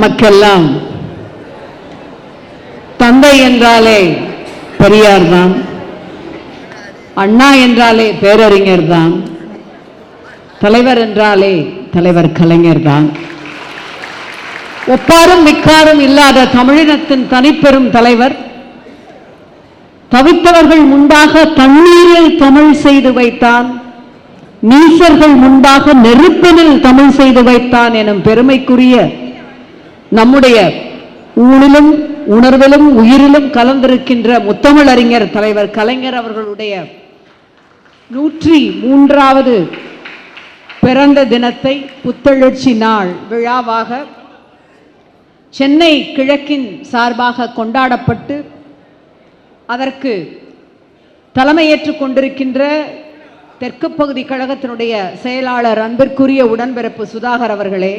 நமக்கெல்லாம் தந்தை என்றாலே பெரியார் தான், அண்ணா என்றாலே பேரறிஞர் தான், தலைவர் என்றாலே தலைவர் கலைஞர் தான். ஒப்பாரும் மிக்காரும் இல்லாத தமிழினத்தின் தனிப்பெரும் தலைவர் தவித்தவர்கள் முன்பாக தண்ணீரில் தமிழ் செய்து வைத்தான், நீசர்கள் முன்பாக நெருப்பினில் தமிழ் செய்து வைத்தான் எனும் பெருமைக்குரிய நம்முடைய ஊழிலும் உணர்விலும் உயிரிலும் கலந்திருக்கின்ற முத்தமிழறிஞர் தலைவர் கலைஞர் அவர்களுடைய 103வது பிறந்த தினத்தை புத்தெழுச்சி நாள் விழாவாக சென்னை கிழக்கின் சார்பாக கொண்டாடப்பட்டு அதற்கு தலைமையேற்றுக் கொண்டிருக்கின்ற தெற்கு பகுதி கழகத்தினுடைய செயலாளர் அன்பிற்குரிய உடன்பிறப்பு சுதாகர் அவர்களே,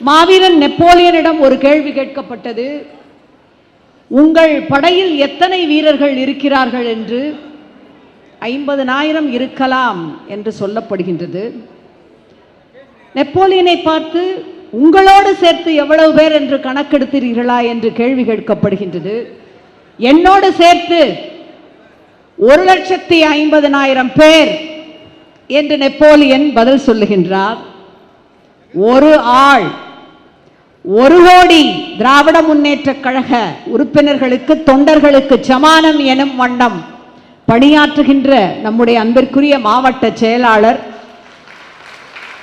மாவீரன் நெப்போலியனிடம் ஒரு கேள்வி கேட்கப்பட்டது. உங்கள் படையில் எத்தனை வீரர்கள் இருக்கிறார்கள் என்று. 50,000 இருக்கலாம் என்று சொல்லப்படுகின்றது. நெப்போலியனை பார்த்து உங்களோடு சேர்த்து எவ்வளவு பேர் என்று கணக்கெடுத்தீர்களா என்று கேள்வி கேட்கப்படுகின்றது. என்னோடு சேர்த்து 1,50,000 பேர் என்று நெப்போலியன் பதில் சொல்லுகின்றார். ஒரு ஆள் 1 கோடி திராவிட முன்னேற்ற கழக உறுப்பினர்களுக்கு தொண்டர்களுக்கு சமானம் எனும் வண்ணம் பணியாற்றுகின்ற நம்முடைய அன்பிற்குரிய மாவட்ட செயலாளர்,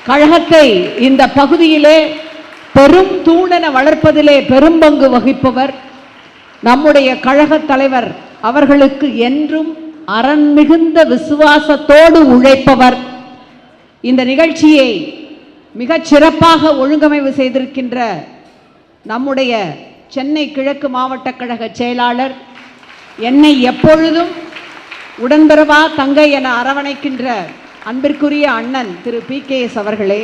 கழகத்தை இந்த பகுதியிலே பெரும் தூணென வளர்ப்பதிலே பெரும்பங்கு வகிப்பவர் நம்முடைய கழக தலைவர் அவர்களுக்கு என்றும் அரண் மிகுந்த விசுவாசத்தோடு உழைப்பவர். இந்த நிகழ்ச்சியை மிகச் சிறப்பாக ஒழுங்கமைவு செய்திருக்கின்ற நம்முடைய சென்னை கிழக்கு மாவட்ட கழக செயலாளர், என்னை எப்பொழுதும் உடன்பிறவா தங்கை என அரவணைக்கின்ற அன்பிற்குரிய அண்ணன் திரு PKS அவர்களே,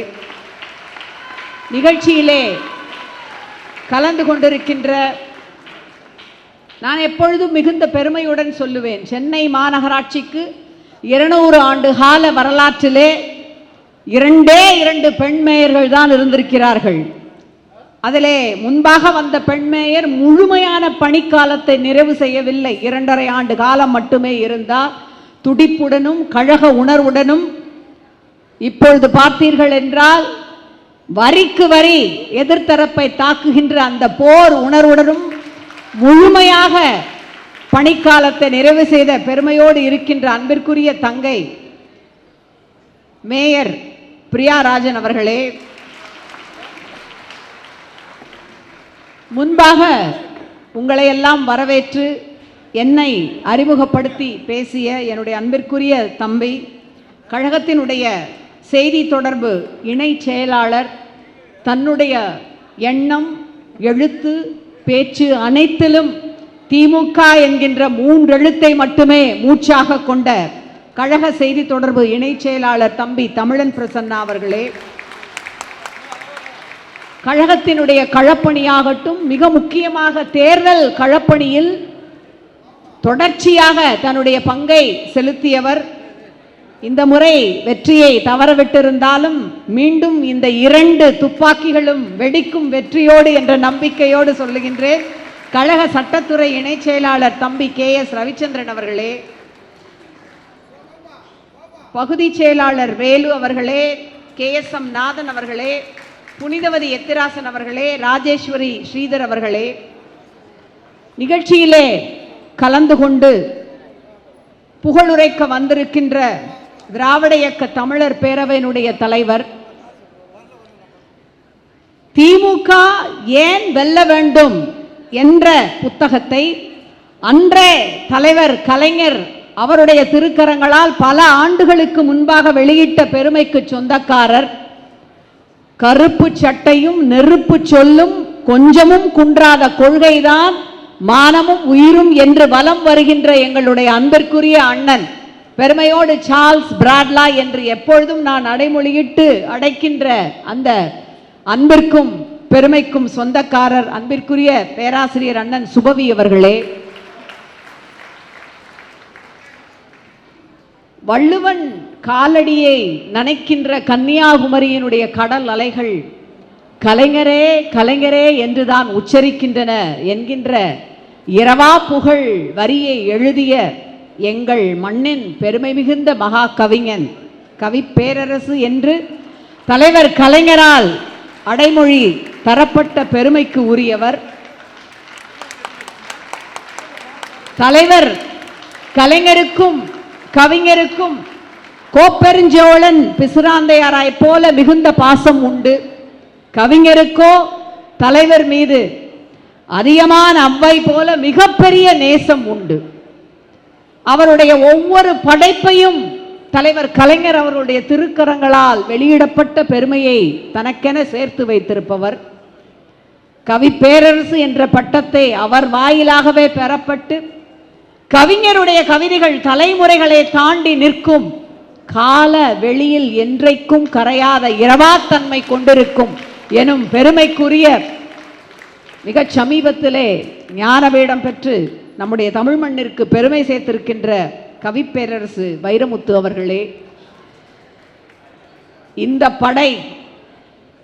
நிகழ்ச்சியிலே கலந்து கொண்டிருக்கின்ற நான் எப்பொழுதும் மிகுந்த பெருமையுடன் சொல்லுவேன், சென்னை மாநகராட்சிக்கு 200 ஆண்டு கால வரலாற்றிலே 2 பெண் மேயர்கள் தான் இருந்திருக்கிறார்கள். அதிலே முன்பாக வந்த பெண் மேயர் முழுமையான பணிக்காலத்தை நிறைவு செய்யவில்லை. 2.5 ஆண்டு காலம் மட்டுமே இருந்தார். துடிப்புடனும் கழக உணர்வுடனும் இப்பொழுது பார்த்தீர்கள் என்றால் வரிக்கு வரி எதிர்த்தரப்பை தாக்குகின்ற அந்த போர் உணர்வுடனும் முழுமையாக பணிக்காலத்தை நிறைவு செய்த பெருமையோடு இருக்கின்ற அன்பிற்குரிய தங்கை மேயர் பிரியா ராஜன் அவர்களே, முன்பாக உங்களை எல்லாம் வரவேற்று என்னை அறிமுகப்படுத்தி பேசிய என்னுடைய அன்பிற்குரிய தம்பி, கழகத்தினுடைய செய்தி தொடர்பு இணை செயலாளர், தன்னுடைய எண்ணம் எழுத்து பேச்சு அனைத்திலும் திமுக என்கின்ற 3 எழுத்தை மட்டுமே மூச்சாக கொண்ட கழக செய்தி தொடர்பு இணை செயலாளர் தம்பி தமிழன் பிரசன்னா அவர்களே, கழகத்தினுடைய களப்பணியாகட்டும், மிக முக்கியமாக தேர்தல் களப்பணியில் தொடர்ச்சியாக தன்னுடைய பங்கை செலுத்தியவர். இந்த முறை வெற்றியை தவறவிட்டிருந்தாலும் மீண்டும் இந்த 2 துப்பாக்கிகளும் வெடிக்கும் வெற்றியோடு என்ற நம்பிக்கையோடு சொல்லுகின்றேன். கழக சட்டத்துறை இணை செயலாளர் தம்பி KS ரவிச்சந்திரன் அவர்களே, பகுதி செயலாளர் வேலு அவர்களே, KSM நாதன் அவர்களே, புனிதவதி எத்திராசன் அவர்களே, ராஜேஸ்வரி ஸ்ரீதர் அவர்களே, நிகழ்ச்சியிலே கலந்து கொண்டு புகழுரைக்க வந்திருக்கின்ற திராவிட இயக்க தமிழர் பேரவையினுடைய தலைவர், திமுக ஏன் வெல்ல வேண்டும் என்ற புத்தகத்தை அன்றே தலைவர் கலைஞர் அவருடைய திருக்கரங்களால் பல ஆண்டுகளுக்கு முன்பாக வெளியிட்ட பெருமைக்கு சொந்தக்காரர். கருப்பு சட்டையும் நெருப்பு சொல்லும் கொஞ்சமும் குன்றாத கொள்கைதான் மானமும் உயிரும் என்று வலம் வருகின்ற எங்களுடைய அன்பிற்குரிய அண்ணன், பெருமையோடு சார்ல்ஸ் பிராட்லா என்று எப்பொழுதும் நான் அடைமொழியிட்டு அடைக்கின்ற அந்த அன்பிற்கும் பெருமைக்கும் சொந்தக்காரர் அன்பிற்குரிய பேராசிரியர் அண்ணன் சுபவி அவர்களே, வள்ளுவன் காலடியை நனைக்கின்ற கன்னியாகுமரியினுடைய கடல் அலைகள் கலைஞரே கலைஞரே என்றுதான் உச்சரிக்கின்றன என்கின்ற இரவா புகழ் வரியை எழுதிய எங்கள் மண்ணின் பெருமை மிகுந்த மகா கவிஞன் கவிப்பேரரசு என்று தலைவர் கலைஞரால் அடைமொழி தரப்பட்ட பெருமைக்கு உரியவர். தலைவர் கலைஞருக்கும் கவிஞருக்கும் கோப்பெருஞ்சோழன் பிசுராந்தையாராய் போல மிகுந்த பாசம் உண்டு. கவிஞருக்கோ தலைவர் மீது அதிகமான அவ்வை போல மிகப்பெரிய நேசம் உண்டு. அவருடைய ஒவ்வொரு படைப்பையும் தலைவர் கலைஞர் அவருடைய திருக்கரங்களால் வெளியிடப்பட்ட பெருமையை தனக்கென சேர்த்து வைத்திருப்பவர். கவிப்பேரரசு என்ற பட்டத்தை அவர் வாயிலாகவே பெறப்பட்டு கவிஞருடைய கவிதைகள் தலைமுறைகளை தாண்டி நிற்கும், கால வெளியில் என்றைக்கும் கரையாத இரவாத்தன்மை கொண்டிருக்கும் எனும் பெருமைக்குரிய மிகச் சமீபத்திலே ஞானபீடம் பெற்று நம்முடைய தமிழ் மண்ணிற்கு பெருமை சேர்த்திருக்கின்ற கவிப்பேரரசு வைரமுத்து அவர்களே, இந்த படை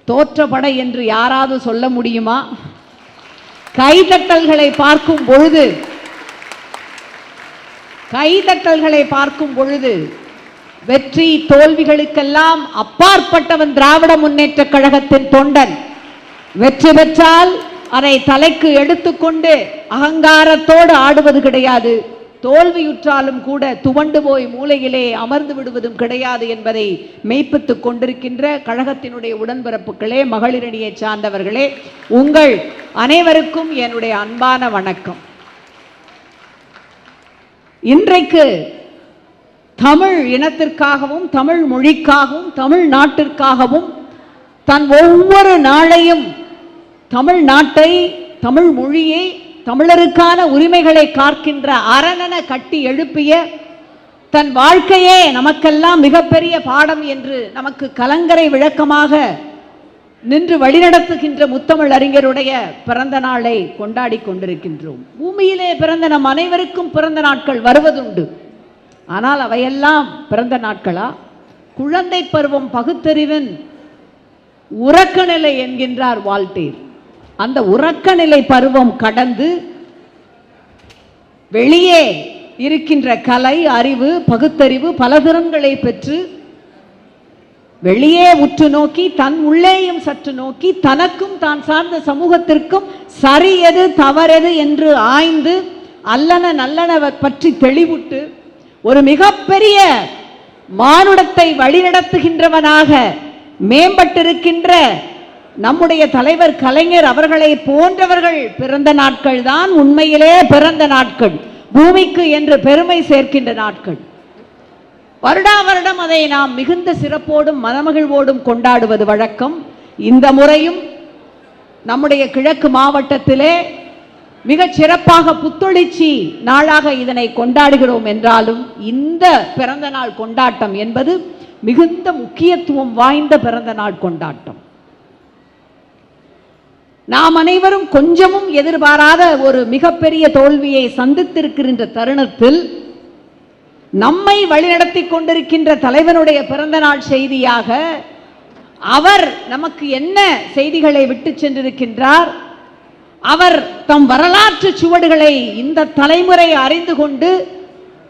தோற்ற படை என்று யாராவது சொல்ல முடியுமா? கைதட்டல்களை பார்க்கும் பொழுது வெற்றி தோல்விகளுக்கெல்லாம் அப்பாற்பட்டவன் திராவிட முன்னேற்ற கழகத்தின் தொண்டன். வெற்றி பெற்றால் அதை தலைக்கு எடுத்துக்கொண்டு அகங்காரத்தோடு ஆடுவது கிடையாது, தோல்வியுற்றாலும் கூட துவண்டு போய் மூலையிலே அமர்ந்து விடுவதும் கிடையாது என்பதை மெய்ப்பித்துக் கொண்டிருக்கின்ற கழகத்தினுடைய உடன்பிறப்புகளே, மகளிரணியை சார்ந்தவர்களே, உங்கள் அனைவருக்கும் என்னுடைய அன்பான வணக்கம். இன்றைக்கு தமிழ் இனத்திற்காகவும் தமிழ் மொழிக்காகவும் தமிழ் நாட்டிற்காகவும் தன் ஒவ்வொரு நாளையும் தமிழ் நாட்டை, தமிழ் மொழியை, தமிழருக்கான உரிமைகளை காக்கின்ற அரணென கட்டி எழுப்பிய தன் வாழ்க்கையே நமக்கெல்லாம் மிகப்பெரிய பாடம் என்று நமக்கு கலங்கரை விளக்கமாக நின்று வழிநடத்துகின்ற முத்தமிழ் அறிஞருடைய பிறந்த நாளை கொண்டாடி கொண்டிருக்கின்றோம். பூமியிலே பிறந்த நம் அனைவருக்கும் பிறந்த நாட்கள் வருவதுண்டு. ஆனால் அவையெல்லாம் பிறந்த நாட்களா? குழந்தை பருவம் பகுத்தறிவின் உறக்க நிலை என்கின்றார் வால்டேர். அந்த உறக்க நிலை பருவம் கடந்து வெளியே இருக்கின்ற கலை, அறிவு, பகுத்தறிவு, பல திறன்களை பெற்று வெளியே உற்று நோக்கி தன் உள்ளேயும் சற்று நோக்கி தனக்கும் தான் சார்ந்த சமூகத்திற்கும் சரி எது தவறெது என்று ஆய்ந்து அல்லன நல்லன பற்றி தெளிவுட்டு ஒரு மிகப்பெரிய மானுடத்தை வழிநடத்துகின்றவனாக மேம்பட்டிருக்கின்ற நம்முடைய தலைவர் கலைஞர் அவர்களை போன்றவர்கள் பிறந்த நாட்கள் தான் உண்மையிலே பிறந்த நாட்கள், பூமிக்கு என்று பெருமை சேர்க்கின்ற நாட்கள். வருடா வருடம் அதை நாம் மிகுந்த சிறப்போடும் மனமகிழ்வோடும் கொண்டாடுவது வழக்கம். இந்த முறையும் நம்முடைய கிழக்கு மாவட்டத்திலே மிகச் சிறப்பாக புத்தொழிச்சி நாளாக இதனை கொண்டாடுகிறோம் என்றாலும் இந்த பிறந்த நாள் கொண்டாட்டம் என்பது மிகுந்த முக்கியத்துவம் வாய்ந்த பிறந்த நாள் கொண்டாட்டம். நாம் அனைவரும் கொஞ்சமும் எதிர்பாராத ஒரு மிகப்பெரிய தோல்வியை சந்தித்திருக்கின்ற தருணத்தில் நம்மை வழிநடத்தி கொண்டிருக்கின்ற தலைவனுடைய பிறந்த நாள் செய்தியாக அவர் நமக்கு என்ன செய்திகளை விட்டு சென்றிருக்கின்றார், அவர் தம் வரலாற்று சுவடுகளை இந்த தலைமுறை அறிந்து கொண்டு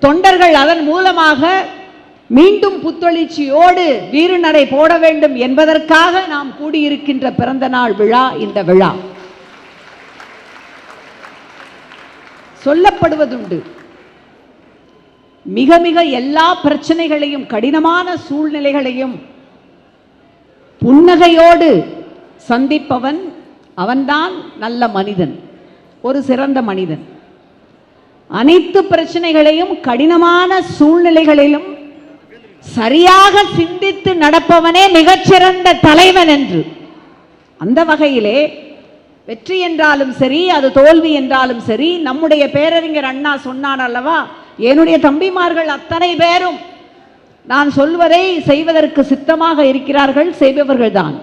தொண்டர்கள் அதன் மூலமாக மீண்டும் புத்தொழிச்சியோடு வீறுநடை போட வேண்டும் என்பதற்காக நாம் கூடியிருக்கின்ற பிறந்த நாள் விழா இந்த விழா. சொல்லப்படுவதுண்டு, மிக மிக எல்லா பிரச்சனைகளையும் கடினமான சூழ்நிலைகளையும் புன்னகையோடு சந்திப்பவன் அவன்தான் நல்ல மனிதன், ஒரு சிறந்த மனிதன். அனைத்து பிரச்சனைகளையும் கடினமான சூழ்நிலைகளிலும் சரியாக சிந்தித்து நடப்பவனே மிகச்சிறந்த தலைவன் என்று. அந்த வகையிலே வெற்றி என்றாலும் சரி, அது தோல்வி என்றாலும் சரி, நம்முடைய பேரறிஞர் அண்ணா சொன்னார் அல்லவா, என்னுடைய தம்பிமார்கள் அத்தனை பேரும் நான் சொல்வதை செய்வதற்கு சித்தமாக இருக்கிறார்கள், செய்பவர்கள் தான்.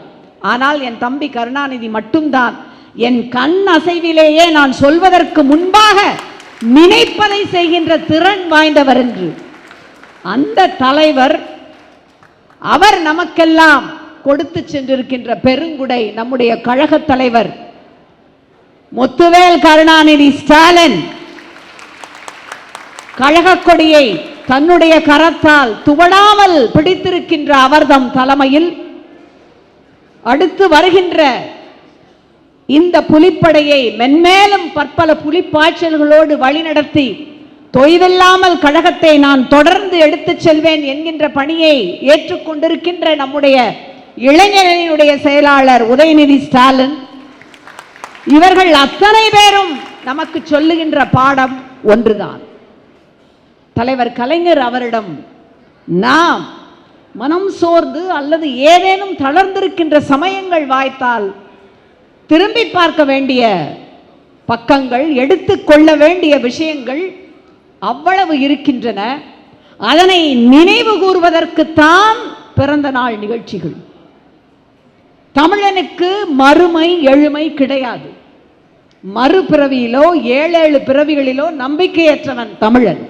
ஆனால் என் தம்பி கருணாநிதி மட்டும்தான் என் கண் அசைவிலேயே நான் சொல்வதற்கு முன்பாக நினைப்பதை செய்கின்ற திறன் வாய்ந்தவர் என்று. அந்த தலைவர், அவர் நமக்கெல்லாம் கொடுத்து சென்றிருக்கின்ற பெருங்குடை நம்முடைய கழக தலைவர் முத்துவேல் கருணாநிதி ஸ்டாலின் கழக கொடியை தன்னுடைய கரத்தால் துவடாமல் பிடித்திருக்கின்ற அவர்தம் தலைமையில் அடுத்து வருகின்ற இந்த புலிப்படையை மென்மேலும் பற்பல புலிப்பாய்ச்சல்களோடு வழிநடத்தி தொய்வில்லாமல் கழகத்தை நான் தொடர்ந்து எடுத்துச் செல்வேன் என்கின்ற பணியை ஏற்றுக்கொண்டிருக்கின்ற நம்முடைய இளைஞரணியுடைய செயலாளர் உதயநிதி ஸ்டாலின், இவர்கள் அத்தனை பேரும் நமக்கு சொல்லுகின்ற பாடம் ஒன்றுதான். தலைவர் கலைஞர் அவரிடம் நாம் மனம் சோர்ந்து அல்லது ஏதேனும் தளர்ந்திருக்கின்ற சமயங்கள் வாய்த்தால் திரும்பி பார்க்க வேண்டிய பக்கங்கள், எடுத்துக்கொள்ள வேண்டிய விஷயங்கள் அவ்வளவு இருக்கின்றன. அதனை நினைவு கூறுவதற்குத்தான் பிறந்த நாள் நிகழ்ச்சிகள். தமிழனுக்கு மறுமை எழுமை கிடையாது. மறுபிறவியிலோ 7 பிறவிகளிலோ நம்பிக்கையற்றவன் தமிழன்.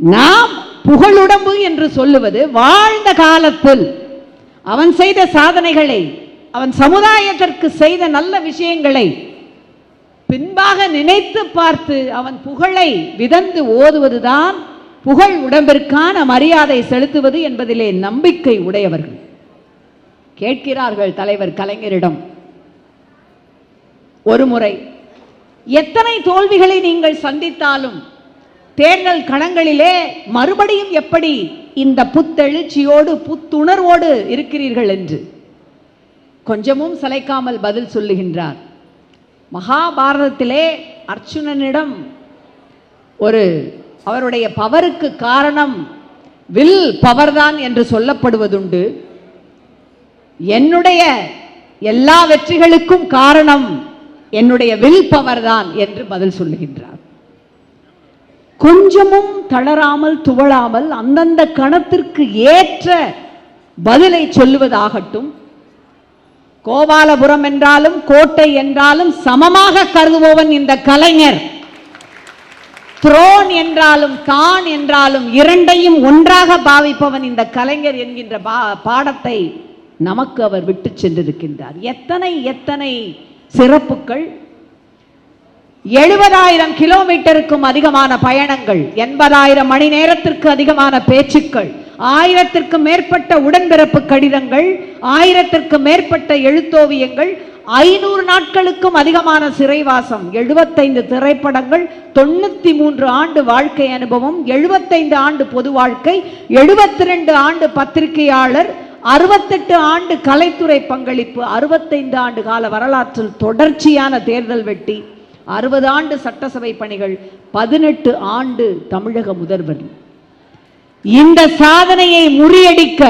நாம் புகழுடம்பு என்று சொல்லுவது வாழ்ந்த காலத்தில் அவன் செய்த சாதனைகளை, அவன் சமுதாயத்திற்கு செய்த நல்ல விஷயங்களை பின்பாக நினைத்து பார்த்து அவன் புகழை விதந்து ஓதுவதுதான் புகழ் உடம்பிற்கான மரியாதை செலுத்துவது என்பதிலே நம்பிக்கை உடையவர்கள். கேட்கிறார்கள் தலைவர் கலைஞரிடம் ஒருமுறை, எத்தனை தோல்விகளை நீங்கள் சந்தித்தாலும் தேர்தல் களங்களிலே மறுபடியும் எப்படி இந்த புத்தெழுச்சியோடு புத்துணர்வோடு இருக்கிறீர்கள் என்று கொஞ்சமும் சளைக்காமல் பதில் சொல்லுகின்றார். மகாபாரதத்திலே அர்ச்சுனனிடம் அவருடைய பவருக்கு காரணம் வில் பவர் தான் என்று சொல்லப்படுவதுண்டு. என்னுடைய எல்லா வெற்றிகளுக்கும் காரணம் என்னுடைய வில் பவர் தான் என்று பதில் சொல்லுகின்றார். கொஞ்சமும் தளராமல் துவளாமல் அந்தந்த கணத்திற்கு ஏற்ற பதிலை சொல்லுவதாகட்டும், கோபாலபுரம் என்றாலும் கோட்டை என்றாலும் சமமாக கருதுபவன் இந்த கலைஞர். த்ரோன் என்றாலும் தான் என்றாலும் இரண்டையும் ஒன்றாக பாவிப்பவன் இந்த கலைஞர் என்கின்ற பாடத்தை நமக்கு அவர் விட்டு சென்றிருக்கின்றார். எத்தனை எத்தனை சிறப்புகள்! 70,000 கிலோமீட்டருக்கும் அதிகமான பயணங்கள், 80,000 மணி நேரத்திற்கு அதிகமான பேச்சுக்கள், 1000க்கும் மேற்பட்ட உடன்பிறப்பு கடிதங்கள், 1000க்கும் மேற்பட்ட எழுத்தோவியங்கள், 500 நாட்களுக்கும் அதிகமான சிறைவாசம், 75 திரைப்படங்கள், 93 ஆண்டு வாழ்க்கை அனுபவம், 75 ஆண்டு பொது வாழ்க்கை, 72 ஆண்டு பத்திரிகையாளர், 68 ஆண்டு கலைத்துறை பங்களிப்பு, 65 ஆண்டு கால வரலாற்றில் தொடர்ச்சியான தேர்தல் வெற்றி, 60 ஆண்டு சட்டசபை பணிகள், 18 ஆண்டு தமிழக முதல்வர். இந்த சாதனையை முறியடிக்க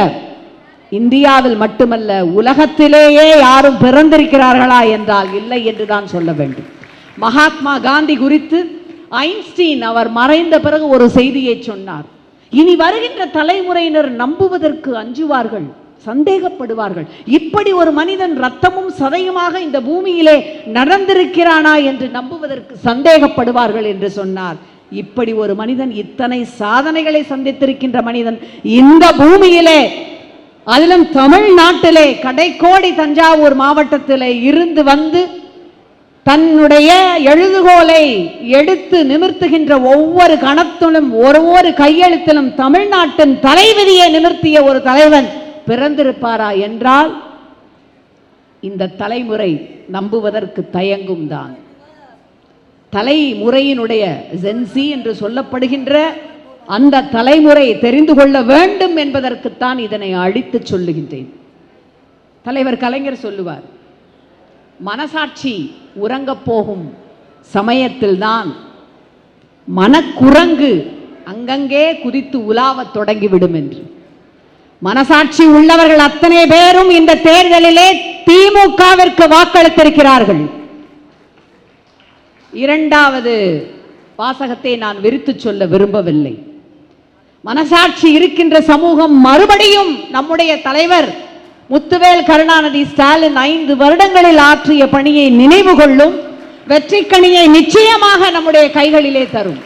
இந்தியாவில் மட்டுமல்ல உலகத்திலேயே யாரும் பிறந்திருக்கிறார்களா என்றால் இல்லை என்றுதான் சொல்ல வேண்டும். மகாத்மா காந்தி குறித்து ஐன்ஸ்டீன் அவர் மறைந்த பிறகு ஒரு செய்தியை சொன்னார். இனி வருகின்ற தலைமுறையினர் நம்புவதற்கு அஞ்சுவார்கள், சந்தேகப்படுவார்கள். இப்படி ஒரு மனிதன் ரத்தமும் சதையுமாக இந்த பூமியிலே நடந்திருக்கிறானா என்று நம்புவதற்கு சந்தேகப்படுவார்கள் என்று சொன்னார். இப்படி ஒரு மனிதன், இத்தனை சாதனைகளை சந்தித்திருக்கின்ற மனிதன் இந்த பூமியிலே, அதிலும் தமிழ்நாட்டிலே கடைக்கோடி தஞ்சாவூர் மாவட்டத்திலே இருந்து வந்து தன்னுடைய எழுதுகோலை எடுத்து நிமிர்த்துகின்ற ஒவ்வொரு கணத்திலும் ஒவ்வொரு கையெழுத்திலும் தமிழ்நாட்டின் தலைவிதியை நிமிர்த்திய ஒரு தலைவன் பிறந்திருப்பாரா என்றால் இந்த தலைமுறை நம்புவதற்கு தயங்கும் தான். தலைமுறையினுடைய ஜென்சி என்று சொல்லப்படுகின்ற அந்த தலைமுறை தெரிந்து கொள்ள வேண்டும் என்பதற்குத்தான் இதனை அழித்து சொல்லுகின்றேன். தலைவர் கலைஞர் சொல்லுவார், மனசாட்சி உறங்கப் போகும் சமயத்தில் தான் மனக்குரங்கு அங்கங்கே குதித்து உலாவத் தொடங்கிவிடும் என்று. மனசாட்சி உள்ளவர்கள் அத்தனை பேரும் இந்த தேர்தலிலே திமுகவிற்கு வாக்களித்திருக்கிறார்கள். இரண்டாவது வாசகத்தை நான் விரித்து சொல்ல விரும்பவில்லை. மனசாட்சி இருக்கின்ற சமூகம் மறுபடியும் நம்முடைய தலைவர் முத்துவேல் கருணாநிதி ஸ்டாலின் 5 வருடங்களில் ஆற்றிய பணியை நினைவு கொள்ளும், வெற்றிக்கணியை நிச்சயமாக நம்முடைய கைகளிலே தரும்.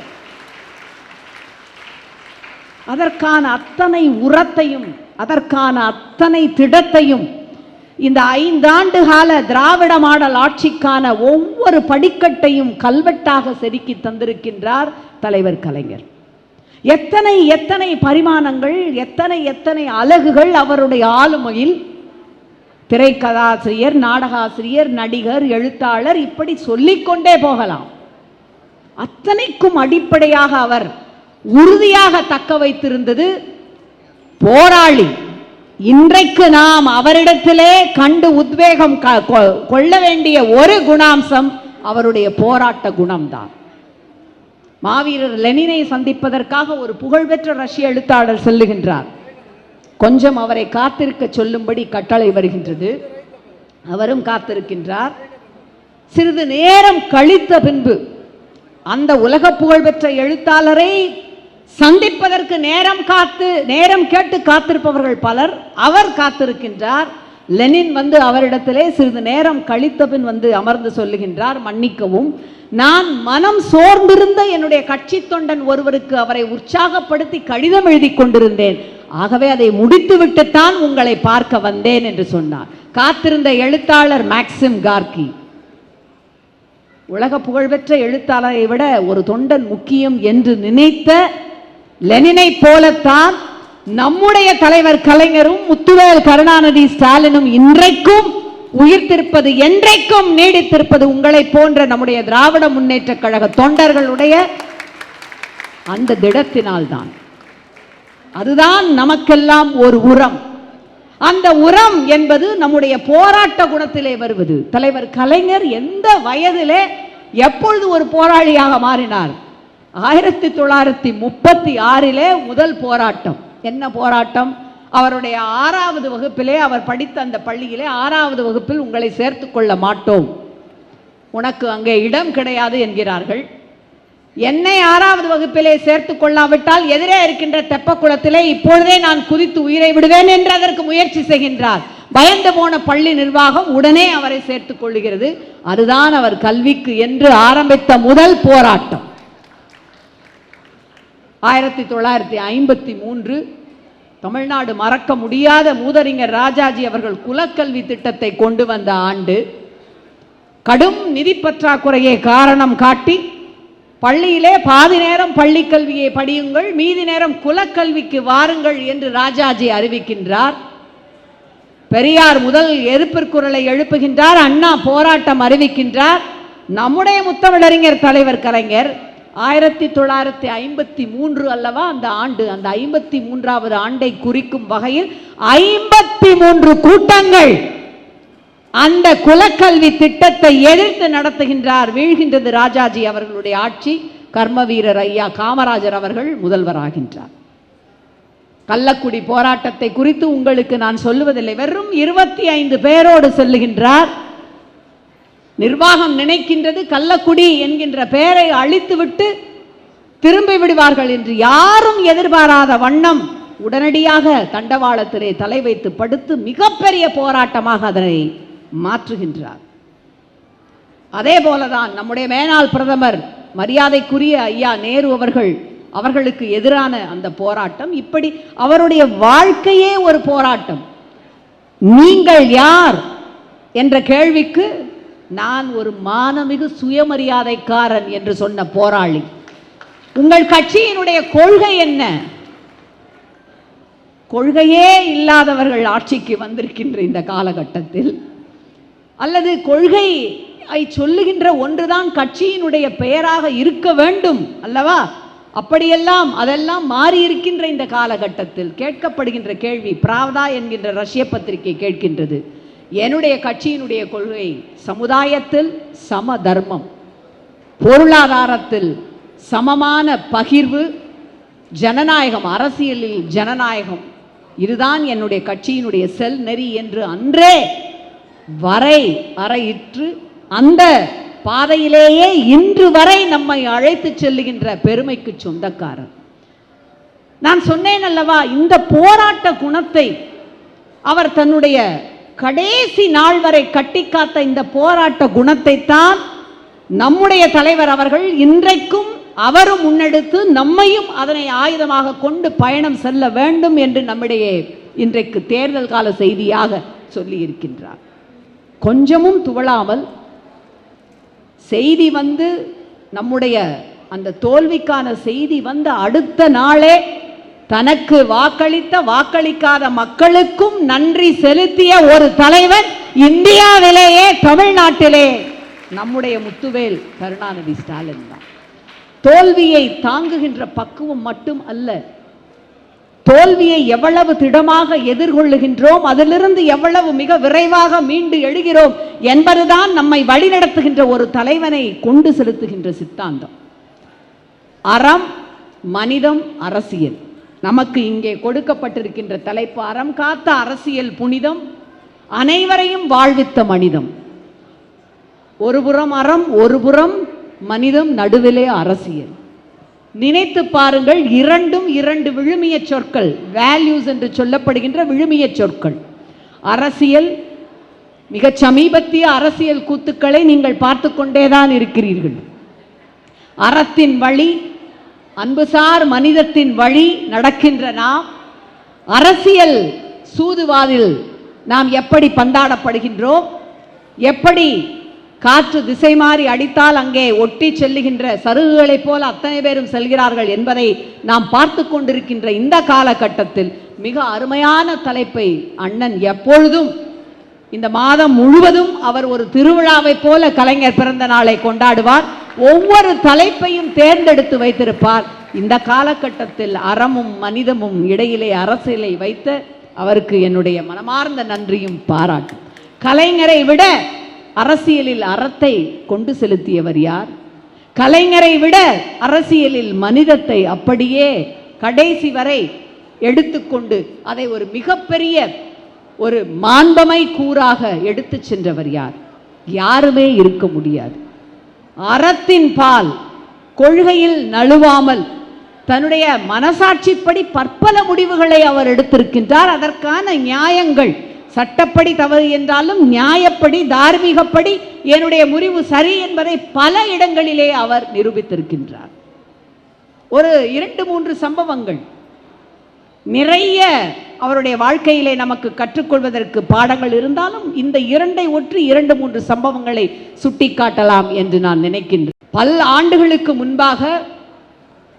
அதற்கான அத்தனை உரத்தையும் அதற்கான அத்தனை திடத்தையும் இந்த 5 ஆண்டு கால திராவிட மாடல் ஆட்சிக்கான ஒவ்வொரு படிக்கட்டையும் கல்வெட்டாக செதுக்கி தந்திருக்கின்றார் தலைவர் கலைஞர். எத்தனை எத்தனை பரிமாணங்கள், எத்தனை எத்தனை அலகுகள் அவருடைய ஆளுமையில் திரைக்கதாசிரியர், நாடகாசிரியர், நடிகர், எழுத்தாளர், இப்படி சொல்லிக்கொண்டே போகலாம். அத்தனைக்கும் அடிப்படையாக அவர் உறுதியாக தக்க வைத்திருந்தது போராளி. இன்றைக்கு நாம் அவரிடத்திலே கண்டு உத்வேகம் கொள்ள வேண்டிய ஒரு குணாம்சம் அவருடைய போராட்ட குணம்தான். மாவீரர் லெனினை சந்திப்பதற்காக ஒரு புகழ்பெற்ற ரஷ்ய எழுத்தாளர் செல்லுகின்றார். கொஞ்சம் அவரை காத்திருக்க சொல்லும்படி கட்டளை வருகின்றது. அவரும் காத்திருக்கின்றார். சிறிது நேரம் கழித்த பின்பு அந்த உலக புகழ்பெற்ற எழுத்தாளரை சந்திப்பதற்கு நேரம் கேட்டு காத்திருப்பவர்கள் பலர். அவர் காத்திருக்கின்றார். லெனின் வந்து அவரிடத்திலே சிறிது நேரம் கழித்த பின் வந்து அமர்ந்து சொல்லுகின்றார், மன்னிக்கவும், நான் மனம் சோர்ந்திருந்த என்னுடைய கட்சி தொண்டன் ஒருவருக்கு அவரை உற்சாகப்படுத்தி கடிதம் எழுதி கொண்டிருந்தேன். ஆகவே அதை முடித்துவிட்டுத்தான் உங்களை பார்க்க வந்தேன் என்று சொன்னார். காத்திருந்த எழுத்தாளர் மேக்சிம் கார்கி. உலக புகழ்பெற்ற எழுத்தாளரை விட ஒரு தொண்டன் முக்கியம் என்று நினைத்த லெனினை போலத்தான் நம்முடைய தலைவர் கலைஞரும் முத்துவேல் கருணாநிதி ஸ்டாலினும் இன்றைக்கும் உயிர்த்திருப்பது, என்றைக்கும் நீடித்திருப்பது உங்களை போன்ற நம்முடைய திராவிட முன்னேற்ற கழக தொண்டர்களுடைய அந்த திடத்தினால்தான். அதுதான் நமக்கெல்லாம் ஒரு உரம். அந்த உரம் என்பது நம்முடைய போராட்ட குணத்திலே வருவது. தலைவர் கலைஞர் எந்த வயதிலே எப்பொழுது ஒரு போராளியாக மாறினார்? 1936 முதல் போராட்டம். என்ன போராட்டம்? அவருடைய 6வது வகுப்பிலே, அவர் படித்த அந்த பள்ளியிலே 6வது வகுப்பில் உங்களை சேர்த்துக் கொள்ள மாட்டோம், உனக்கு அங்கே இடம் கிடையாது என்கிறார்கள். என்னை 6வது வகுப்பிலே சேர்த்துக் கொள்ளாவிட்டால் எதிரே இருக்கின்ற தெப்பக்குளத்திலே இப்பொழுதே நான் குதித்து உயிரை விடுவேன் என்று அதற்கு முயற்சி செய்கின்றார். பயந்து போன பள்ளி நிர்வாகம் உடனே அவரை சேர்த்துக் கொள்ளுகிறது. அதுதான் அவர் கல்விக்கு என்று ஆரம்பித்த முதல் போராட்டம். 1953 தமிழ்நாடு மறக்க முடியாத மூதறிஞர் ராஜாஜி அவர்கள் குலக்கல்வி திட்டத்தை கொண்டு வந்த ஆண்டு. கடும் நிதி பற்றாக்குறையை காரணம் காட்டி பள்ளியிலே பாதி நேரம் பள்ளி கல்வியை படியுங்கள், மீதி நேரம் குலக்கல்விக்கு வாருங்கள் என்று ராஜாஜி அறிவிக்கின்றார். பெரியார் முதல் எதிர்ப்புக்குரலை எழுப்புகின்றார். அண்ணா போராட்டம் அறிவிக்கின்றார். நம்முடைய முத்தமிழறிஞர் தலைவர் கலைஞர் 1953 அல்லவா அந்த ஆண்டு, அந்த 53வது ஆண்டை குறிக்கும் வகையில் 53 கூட்டங்கள் அந்த குலக்கல்வி திட்டத்தை எதிர்த்து நடத்துகின்றார். வீழ்கின்றது ராஜாஜி அவர்களுடைய ஆட்சி. கர்ம வீரர் ஐயா காமராஜர் அவர்கள் முதல்வராகின்றார். கள்ளக்குடி போராட்டத்தை குறித்து உங்களுக்கு நான் சொல்லுவதில்லை. வெறும் 25 பேரோடு செல்லுகின்றார். நிர்வாகம் நினைக்கின்றது கள்ளக்குடி என்கின்ற பெயரை அழித்துவிட்டு திரும்பி விடுவார்கள் என்று. யாரும் எதிர்பாராத வண்ணம் உடனடியாக தண்டவாளத்திலே தலை வைத்து படுத்து மிகப்பெரிய போராட்டமாக அதனை மாற்றுகின்றார். அதே போலதான் நம்முடைய மேனாள் பிரதமர் மரியாதைக்குரிய ஐயா நேரு அவர்களுக்கு எதிரான அந்த போராட்டம். இப்படி அவருடைய வாழ்க்கையே ஒரு போராட்டம். நீங்கள் யார் என்ற கேள்விக்கு நான் ஒரு மானமிகு சுயமரியாதைக்காரன் என்று சொன்ன போராளி. உங்கள் கட்சியினுடைய கொள்கை என்ன? கொள்கையே இல்லாதவர்கள் ஆட்சிக்கு வந்திருக்கின்ற இந்த காலகட்டத்தில், அல்லது கொள்கை சொல்லுகின்ற ஒன்றுதான் கட்சியினுடைய பெயராக இருக்க வேண்டும் அல்லவா? அப்படியெல்லாம் அதெல்லாம் மாறி இருக்கின்ற இந்த காலகட்டத்தில் கேட்கப்படுகின்ற கேள்வி, பிராவ்தா என்கின்ற ரஷ்ய பத்திரிகை கேட்கின்றது, என்னுடைய கட்சியினுடைய கொள்கை சமுதாயத்தில் சம தர்மம், பொருளாதாரத்தில் சமமான பகிர்வு, ஜனநாயகம், அரசியலில் ஜனநாயகம், இதுதான் என்னுடைய கட்சியினுடைய செல் நெறி என்று அன்றே வரையிற்று அந்த பாதையிலேயே இன்று வரை நம்மை அழைத்து செல்லுகின்ற பெருமைக்கு சொந்தக்காரர். நான் சொன்னேன் அல்லவா, இந்த போராட்ட குணத்தை அவர் தன்னுடைய கடைசி நாள் வரை கட்டிக்காத்த இந்த போராட்ட குணத்தை தான் நம்முடைய தலைவர் அவர்கள் இன்றைக்கும் அவரும் முன்னெடுத்து நம்மையும் அதனை ஆயுதமாக கொண்டு பயணம் செல்ல வேண்டும் என்று நம்மிடையே இன்றைக்கு தேர்தல் கால செய்தியாக சொல்லி இருக்கின்றார். கொஞ்சமும் துவளாமல் செய்தி வந்து நம்முடைய அந்த தோல்விக்கான செய்தி வந்த அடுத்த நாளே தனக்கு வாக்களிக்காத மக்களுக்கும் நன்றி செலுத்திய ஒரு தலைவன் இந்தியாவிலேயே தமிழ்நாட்டிலே நம்முடைய முத்துவேல் கருணாநிதி ஸ்டாலின் தான். தோல்வியை தாங்குகின்ற பக்குவம் மட்டும் அல்ல, தோல்வியை எவ்வளவு திடமாக எதிர்கொள்ளுகின்றோம், அதிலிருந்து எவ்வளவு மிக விரைவாக மீண்டு எழுகிறோம் என்பதுதான் நம்மை வழிநடத்துகின்ற ஒரு தலைவனை கொண்டு செலுத்துகின்ற சித்தாந்தம். அறம், மனிதம், அரசியல். நமக்கு இங்கே கொடுக்கப்பட்டிருக்கின்ற தலைப்பு அறம் காத்த அரசியல் புனிதம், அனைவரையும் வாழ்வித்த மனிதம். ஒருபுறம் அறம், ஒருபுறம் மனிதம், நடுவிலே அரசியல். நினைத்து பாருங்கள், இரண்டும் இரண்டு விழுமிய சொற்கள், வேல்யூஸ் என்று சொல்லப்படுகின்ற விழுமிய சொற்கள். அரசியல், மிக சமீபத்திய அரசியல் கூத்துக்களை நீங்கள் பார்த்து கொண்டேதான் இருக்கிறீர்கள். அறத்தின் வழி, அன்புசார் மனிதத்தின் வழி நடக்கின்ற நாம் அரசியல் சூதுவாதில் நாம் எப்படி பந்தாடப்படுகின்றோம், எப்படி காற்று திசை மாறி அடித்தால் அங்கே ஒட்டி செல்லுகின்ற சருகுகளைப் போல அத்தனை பேரும் செல்கிறார்கள் என்பதை நாம் பார்த்து கொண்டிருக்கின்ற இந்த காலகட்டத்தில் மிக அருமையான தலைப்பை அண்ணன் எப்பொழுதும் இந்த மாதம் முழுவதும் அவர் ஒரு திருவிழாவை போல கலைஞர் பிறந்த நாளை கொண்டாடுவார். ஒவ்வொரு தலைப்பையும் தேர்ந்தெடுத்து வைத்திருப்பார். இந்த காலகட்டத்தில் அறமும் மனிதமும் இடையிலே அரசியலை வைத்த அவருக்கு என்னுடைய மனமார்ந்த நன்றியும் பாராட்டும். கலைஞரை விட அரசியலில் அறத்தை கொண்டு செலுத்தியவர் யார்? கலைஞரை விட அரசியலில் மனிதத்தை அப்படியே கடைசி வரை எடுத்துக்கொண்டு அதை ஒரு மிகப்பெரிய ஒரு மாண்பமை கூறாக எடுத்து சென்றவர் யார்? யாருமே இருக்க முடியாது. அறத்தின் பால் கொள்கையில் நழுவாமல் தன்னுடைய மனசாட்சிப்படி பற்பல முடிவுகளை அவர் எடுத்திருக்கின்றார். அதற்கான நியாயங்கள், சட்டப்படி தவறு என்றாலும் நியாயப்படி தார்மீகப்படி என்னுடைய முடிவு சரி என்பதை பல இடங்களிலே அவர் நிரூபித்திருக்கின்றார். ஒரு 2-3 சம்பவங்கள் நிறைய அவருடைய வாழ்க்கையிலே நமக்கு கற்றுக்கொள்வதற்கு பாடங்கள் இருந்தாலும் இந்த 2ஐ ஒற்றி 2-3 சம்பவங்களை சுட்டிக்காட்டலாம் என்று நான் நினைக்கின்றேன். பல ஆண்டுகளுக்கு முன்பாக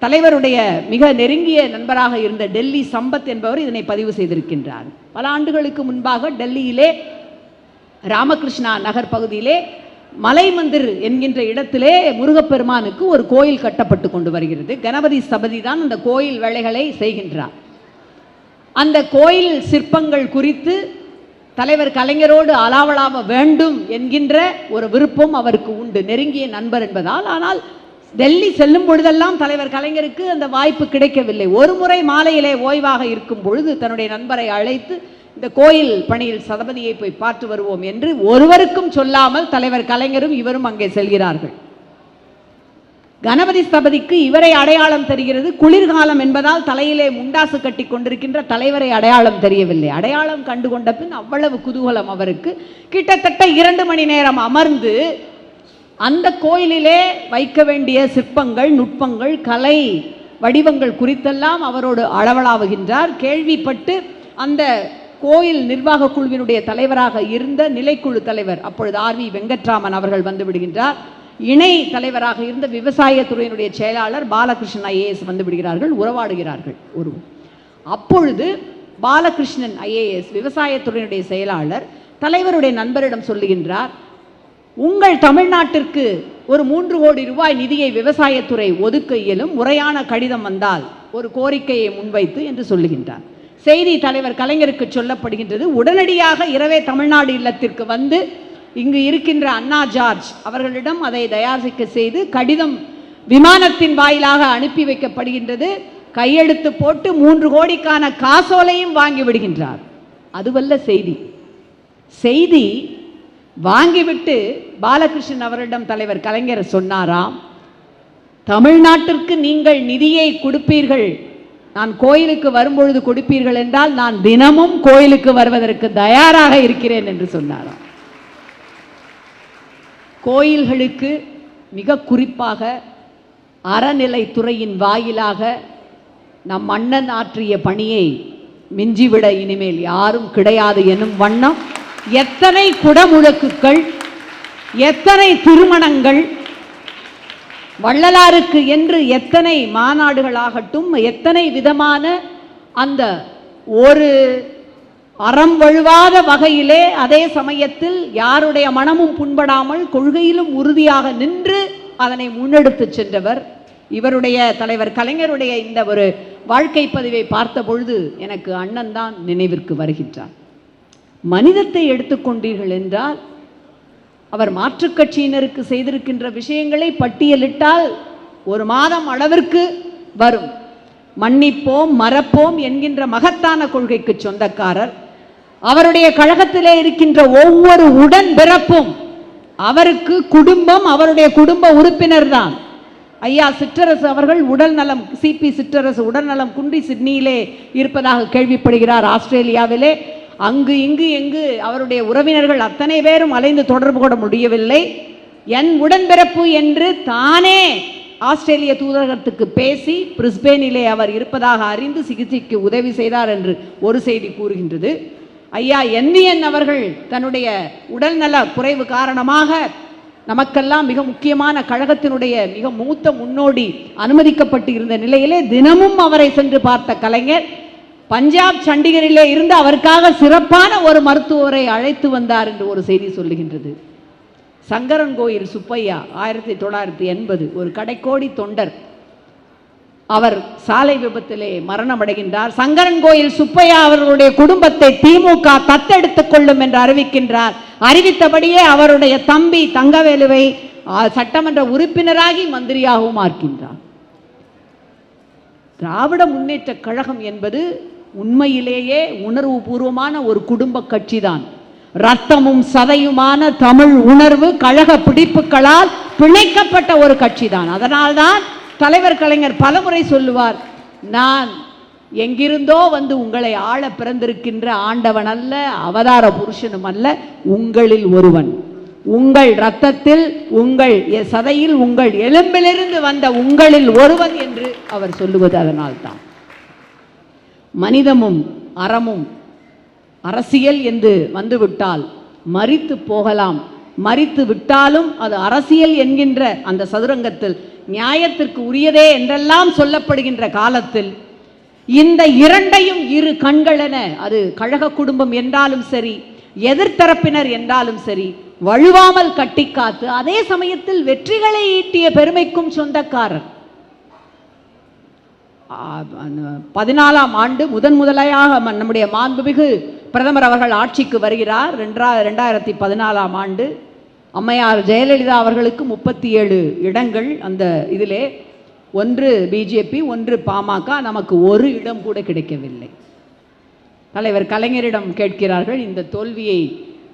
தலைவருடைய மிக நெருங்கிய நண்பராக இருந்த டெல்லி சம்பத் என்பவர் இதனை பதிவு செய்திருக்கின்றார். பல ஆண்டுகளுக்கு முன்பாக டெல்லியிலே ராமகிருஷ்ணா நகர் பகுதியிலே மலை மந்திர் என்கின்ற இடத்திலே முருகப்பெருமானுக்கு ஒரு கோயில் கட்டப்பட்டு கொண்டு வருகிறது. கணபதி ஸ்தபதி தான் அந்த கோயில் வேலைகளை செய்கின்றார். அந்த கோயில் சிற்பங்கள் குறித்து தலைவர் கலைஞரோடு அலாவலாவ வேண்டும் என்கின்ற ஒரு விருப்பம் அவருக்கு உண்டு, நெருங்கிய நண்பர் என்பதால். ஆனால் டெல்லி செல்லும் பொழுதெல்லாம் தலைவர் கலைஞருக்கு அந்த வாய்ப்பு கிடைக்கவில்லை. ஒரு முறை மாலையிலே ஓய்வாக இருக்கும் பொழுது தன்னுடைய நண்பரை அழைத்து இந்த கோயில் பணியில் சதபதியை போய் பார்த்து வருவோம் என்று ஒருவருக்கும் சொல்லாமல் தலைவர் கலைஞரும் இவரும் அங்கே செல்கிறார்கள். கணபதி ஸ்தபதிக்கு இவரை அடையாளம் தெரிகிறது. குளிர்காலம் என்பதால் தலையிலே முண்டாசு கட்டி கொண்டிருக்கின்ற தலைவரை அடையாளம் தெரியவில்லை. அடையாளம் கண்டுகொண்ட பின் அவ்வளவு குதூகலம் அவருக்கு. கிட்டத்தட்ட 2 மணி நேரம் அமர்ந்து அந்த கோயிலிலே வைக்க வேண்டிய சிற்பங்கள், நுட்பங்கள், கலை வடிவங்கள் குறித்தெல்லாம் அவரோடு அளவலாவுகின்றார். கேள்விப்பட்டு அந்த கோயில் நிர்வாக குழுவினுடைய தலைவராக இருந்த நிலைக்குழு தலைவர் அப்பொழுது ஆர்வி வெங்கட்ராமன் அவர்கள் வந்து விடுகின்றார். இணை தலைவராக இருந்த விவசாயத்துறையினுடைய செயலாளர் பாலகிருஷ்ணன் ஐஏஎஸ் வந்து விடுகிறார்கள். உறவாடுகிறார்கள் ஒருவர். அப்பொழுது பாலகிருஷ்ணன் ஐஏஎஸ் விவசாயத்துறையினுடைய செயலாளர் தலைவருடைய நண்பரிடம் சொல்லுகின்றார், உங்கள் தமிழ்நாட்டிற்கு ஒரு 3 கோடி ரூபாய் நிதியை விவசாயத்துறை ஒதுக்க இயலும், முறையான கடிதம் வந்தால் ஒரு கோரிக்கையை முன்வைத்து என்று சொல்லுகின்றார். செய்தி தலைவர் கலைஞருக்கு சொல்லப்படுகின்றது. உடனடியாக இரவே தமிழ்நாடு இல்லத்திற்கு வந்து இங்கு இருக்கின்ற அண்ணா ஜார்ஜ் அவர்களிடம் அதை தயாரிக்க செய்து கடிதம் விமானத்தின் வாயிலாக அனுப்பி வைக்கப்படுகின்றது. கையெழுத்து போட்டு 3 கோடிக்கான காசோலையும் வாங்கி விடுகின்றார். அதுவல்ல செய்தி. செய்தி வாங்கிவிட்டு பாலகிருஷ்ணன் அவரிடம் தலைவர் கலைஞர் சொன்னாராம், தமிழ்நாட்டிற்கு நீங்கள் நிதியை கொடுப்பீர்கள், நான் கோயிலுக்கு வரும்பொழுது கொடுப்பீர்கள் என்றால் நான் தினமும் கோயிலுக்கு வருவதற்கு தயாராக இருக்கிறேன் என்று சொன்னாராம். கோயில்களுக்கு மிக குறிப்பாக அறநிலைத்துறையின் வாயிலாக நம் அண்ணன் ஆற்றிய பணியை மிஞ்சிவிட இனிமேல் யாரும் கிடையாது எனும் வண்ணம் எத்தனை குடமுழக்குகள், எத்தனை திருமணங்கள், வள்ளலாருக்கு என்று எத்தனை மாநாடுகளாகட்டும், எத்தனை விதமான அந்த ஒரு அறம் வழுவாத வகையிலே அதே சமயத்தில் யாருடைய மனமும் புண்படாமல் கொள்கையிலும் உறுதியாக நின்று அதனை முன்னெடுத்து சென்றவர். இவருடைய தலைவர் கலைஞருடைய இந்த ஒரு வாழ்க்கை பதிவை பார்த்த பொழுது எனக்கு அண்ணன் தான் நினைவிற்கு வருகின்றார். மனிதத்தை எடுத்துக்கொண்டீர்கள் என்றால் அவர் மாற்றுக் கட்சியினருக்கு செய்திருக்கின்ற விஷயங்களை பட்டியலிட்டால் ஒரு மாதம் அளவிற்கு வரும். மன்னிப்போம் மறப்போம் என்கின்ற மகத்தான கொள்கைக்கு சொந்தக்காரர். அவருடைய கழகத்திலே இருக்கின்ற ஒவ்வொரு உடன் பிறப்பும் அவருக்கு குடும்பம், அவருடைய குடும்ப உறுப்பினர் தான். ஐயா சிற்றரசு அவர்கள் உடல் நலம், சிபி சிற்றரசு உடல்நலம் குன்றி சிட்னியிலே இருப்பதாக கேள்விப்படுகிறார். ஆஸ்திரேலியாவிலே அங்கு இங்கு எங்கு அவருடைய உறவினர்கள் அத்தனை பேரும் அலைந்து தொடர்பு கொள்ள முடியவில்லை. என் உடன்பிறப்பு என்று தானே ஆஸ்திரேலிய தூதரகத்துக்கு பேசி பிரிஸ்பேனிலே அவர் இருப்பதாக அறிந்து சிகிச்சைக்கு உதவி செய்தார் என்று ஒரு செய்தி கூறுகின்றது. ஐயா என்விஎன் அவர்கள் தன்னுடைய உடல்நல குறைவு காரணமாக நமக்கெல்லாம் மிக முக்கியமான கழகத்தினுடைய மிக மூத்த முன்னோடி அனுமதிக்கப்பட்டு இருந்த நிலையிலே தினமும் அவரை சென்று பார்த்த கலைஞர் பஞ்சாப் சண்டிகரிலே இருந்து அவருக்காக சிறப்பான ஒரு மருத்துவரை அழைத்து வந்தார் என்று ஒரு செய்தி சொல்லுகின்றது. சங்கரன் கோயில் சுப்பையா 1980 ஒரு கடைக்கோடி தொண்டர், அவர் சாலை விபத்திலே மரணமடைகின்றார். சங்கரன் கோயில் சுப்பையா அவர்களுடைய குடும்பத்தை திமுக தத்தெடுத்துக் கொள்ளும் என்று அறிவிக்கின்றார். அறிவித்தபடியே அவருடைய தம்பி தங்கவேலுவை சட்டமன்ற உறுப்பினராகி மந்திரியாகவும் ஆக்கின்றார். திராவிட முன்னேற்ற கழகம் என்பது உண்மையிலேயே உணர்வு பூர்வமான ஒரு குடும்ப கட்சி தான். ரத்தமும் சதையுமான தமிழ் உணர்வு கழக பிடிப்புகளால் பிணைக்கப்பட்ட ஒரு கட்சி தான். அதனால்தான் தலைவர் கலைஞர் பலமுறை சொல்லுவார், நான் எங்கிருந்தோ வந்து உங்களை ஆள பிறந்திருக்கின்ற ஆண்டவன் அல்ல, அவதார புருஷனும் அல்ல, உங்களில் ஒருவன், உங்கள் இரத்தத்தில் உங்கள் சதையில் உங்கள் எலும்பிலிருந்து வந்த உங்களில் ஒருவன் என்று அவர் சொல்லுவது அதனால்தான். மனிதமும் அறமும் அரசியல் என்று வந்துவிட்டால் மரித்து போகலாம், மரித்து விட்டாலும் அது அரசியல் என்கின்ற அந்த சதுரங்கத்தில் நியாயத்திற்கு உரியதே என்றெல்லாம் சொல்லப்படுகின்ற காலத்தில் இந்த இரண்டையும் இரு கண்களென, அது கழக குடும்பம் என்றாலும் சரி, எதிர்த்தரப்பினர் என்றாலும் சரி, வழுவாமல் கட்டி காத்து அதே சமயத்தில் வெற்றிகளை ஈட்டிய பெருமைக்கும் சொந்தக்காரர். 14ஆம் ஆண்டு முதலாக நம்முடைய மாண்புமிகு பிரதமர் அவர்கள் ஆட்சிக்கு வருகிறார். 2014ஆம் ஆண்டு அம்மையார் ஜெயலலிதா அவர்களுக்கு 37 இடங்கள். அந்த இதிலே ஒன்று பிஜேபி, ஒன்று பாமக, நமக்கு ஒரு இடம் கூட கிடைக்கவில்லை. தலைவர் கலைஞரிடம் கேட்கிறார்கள், இந்த தோல்வியை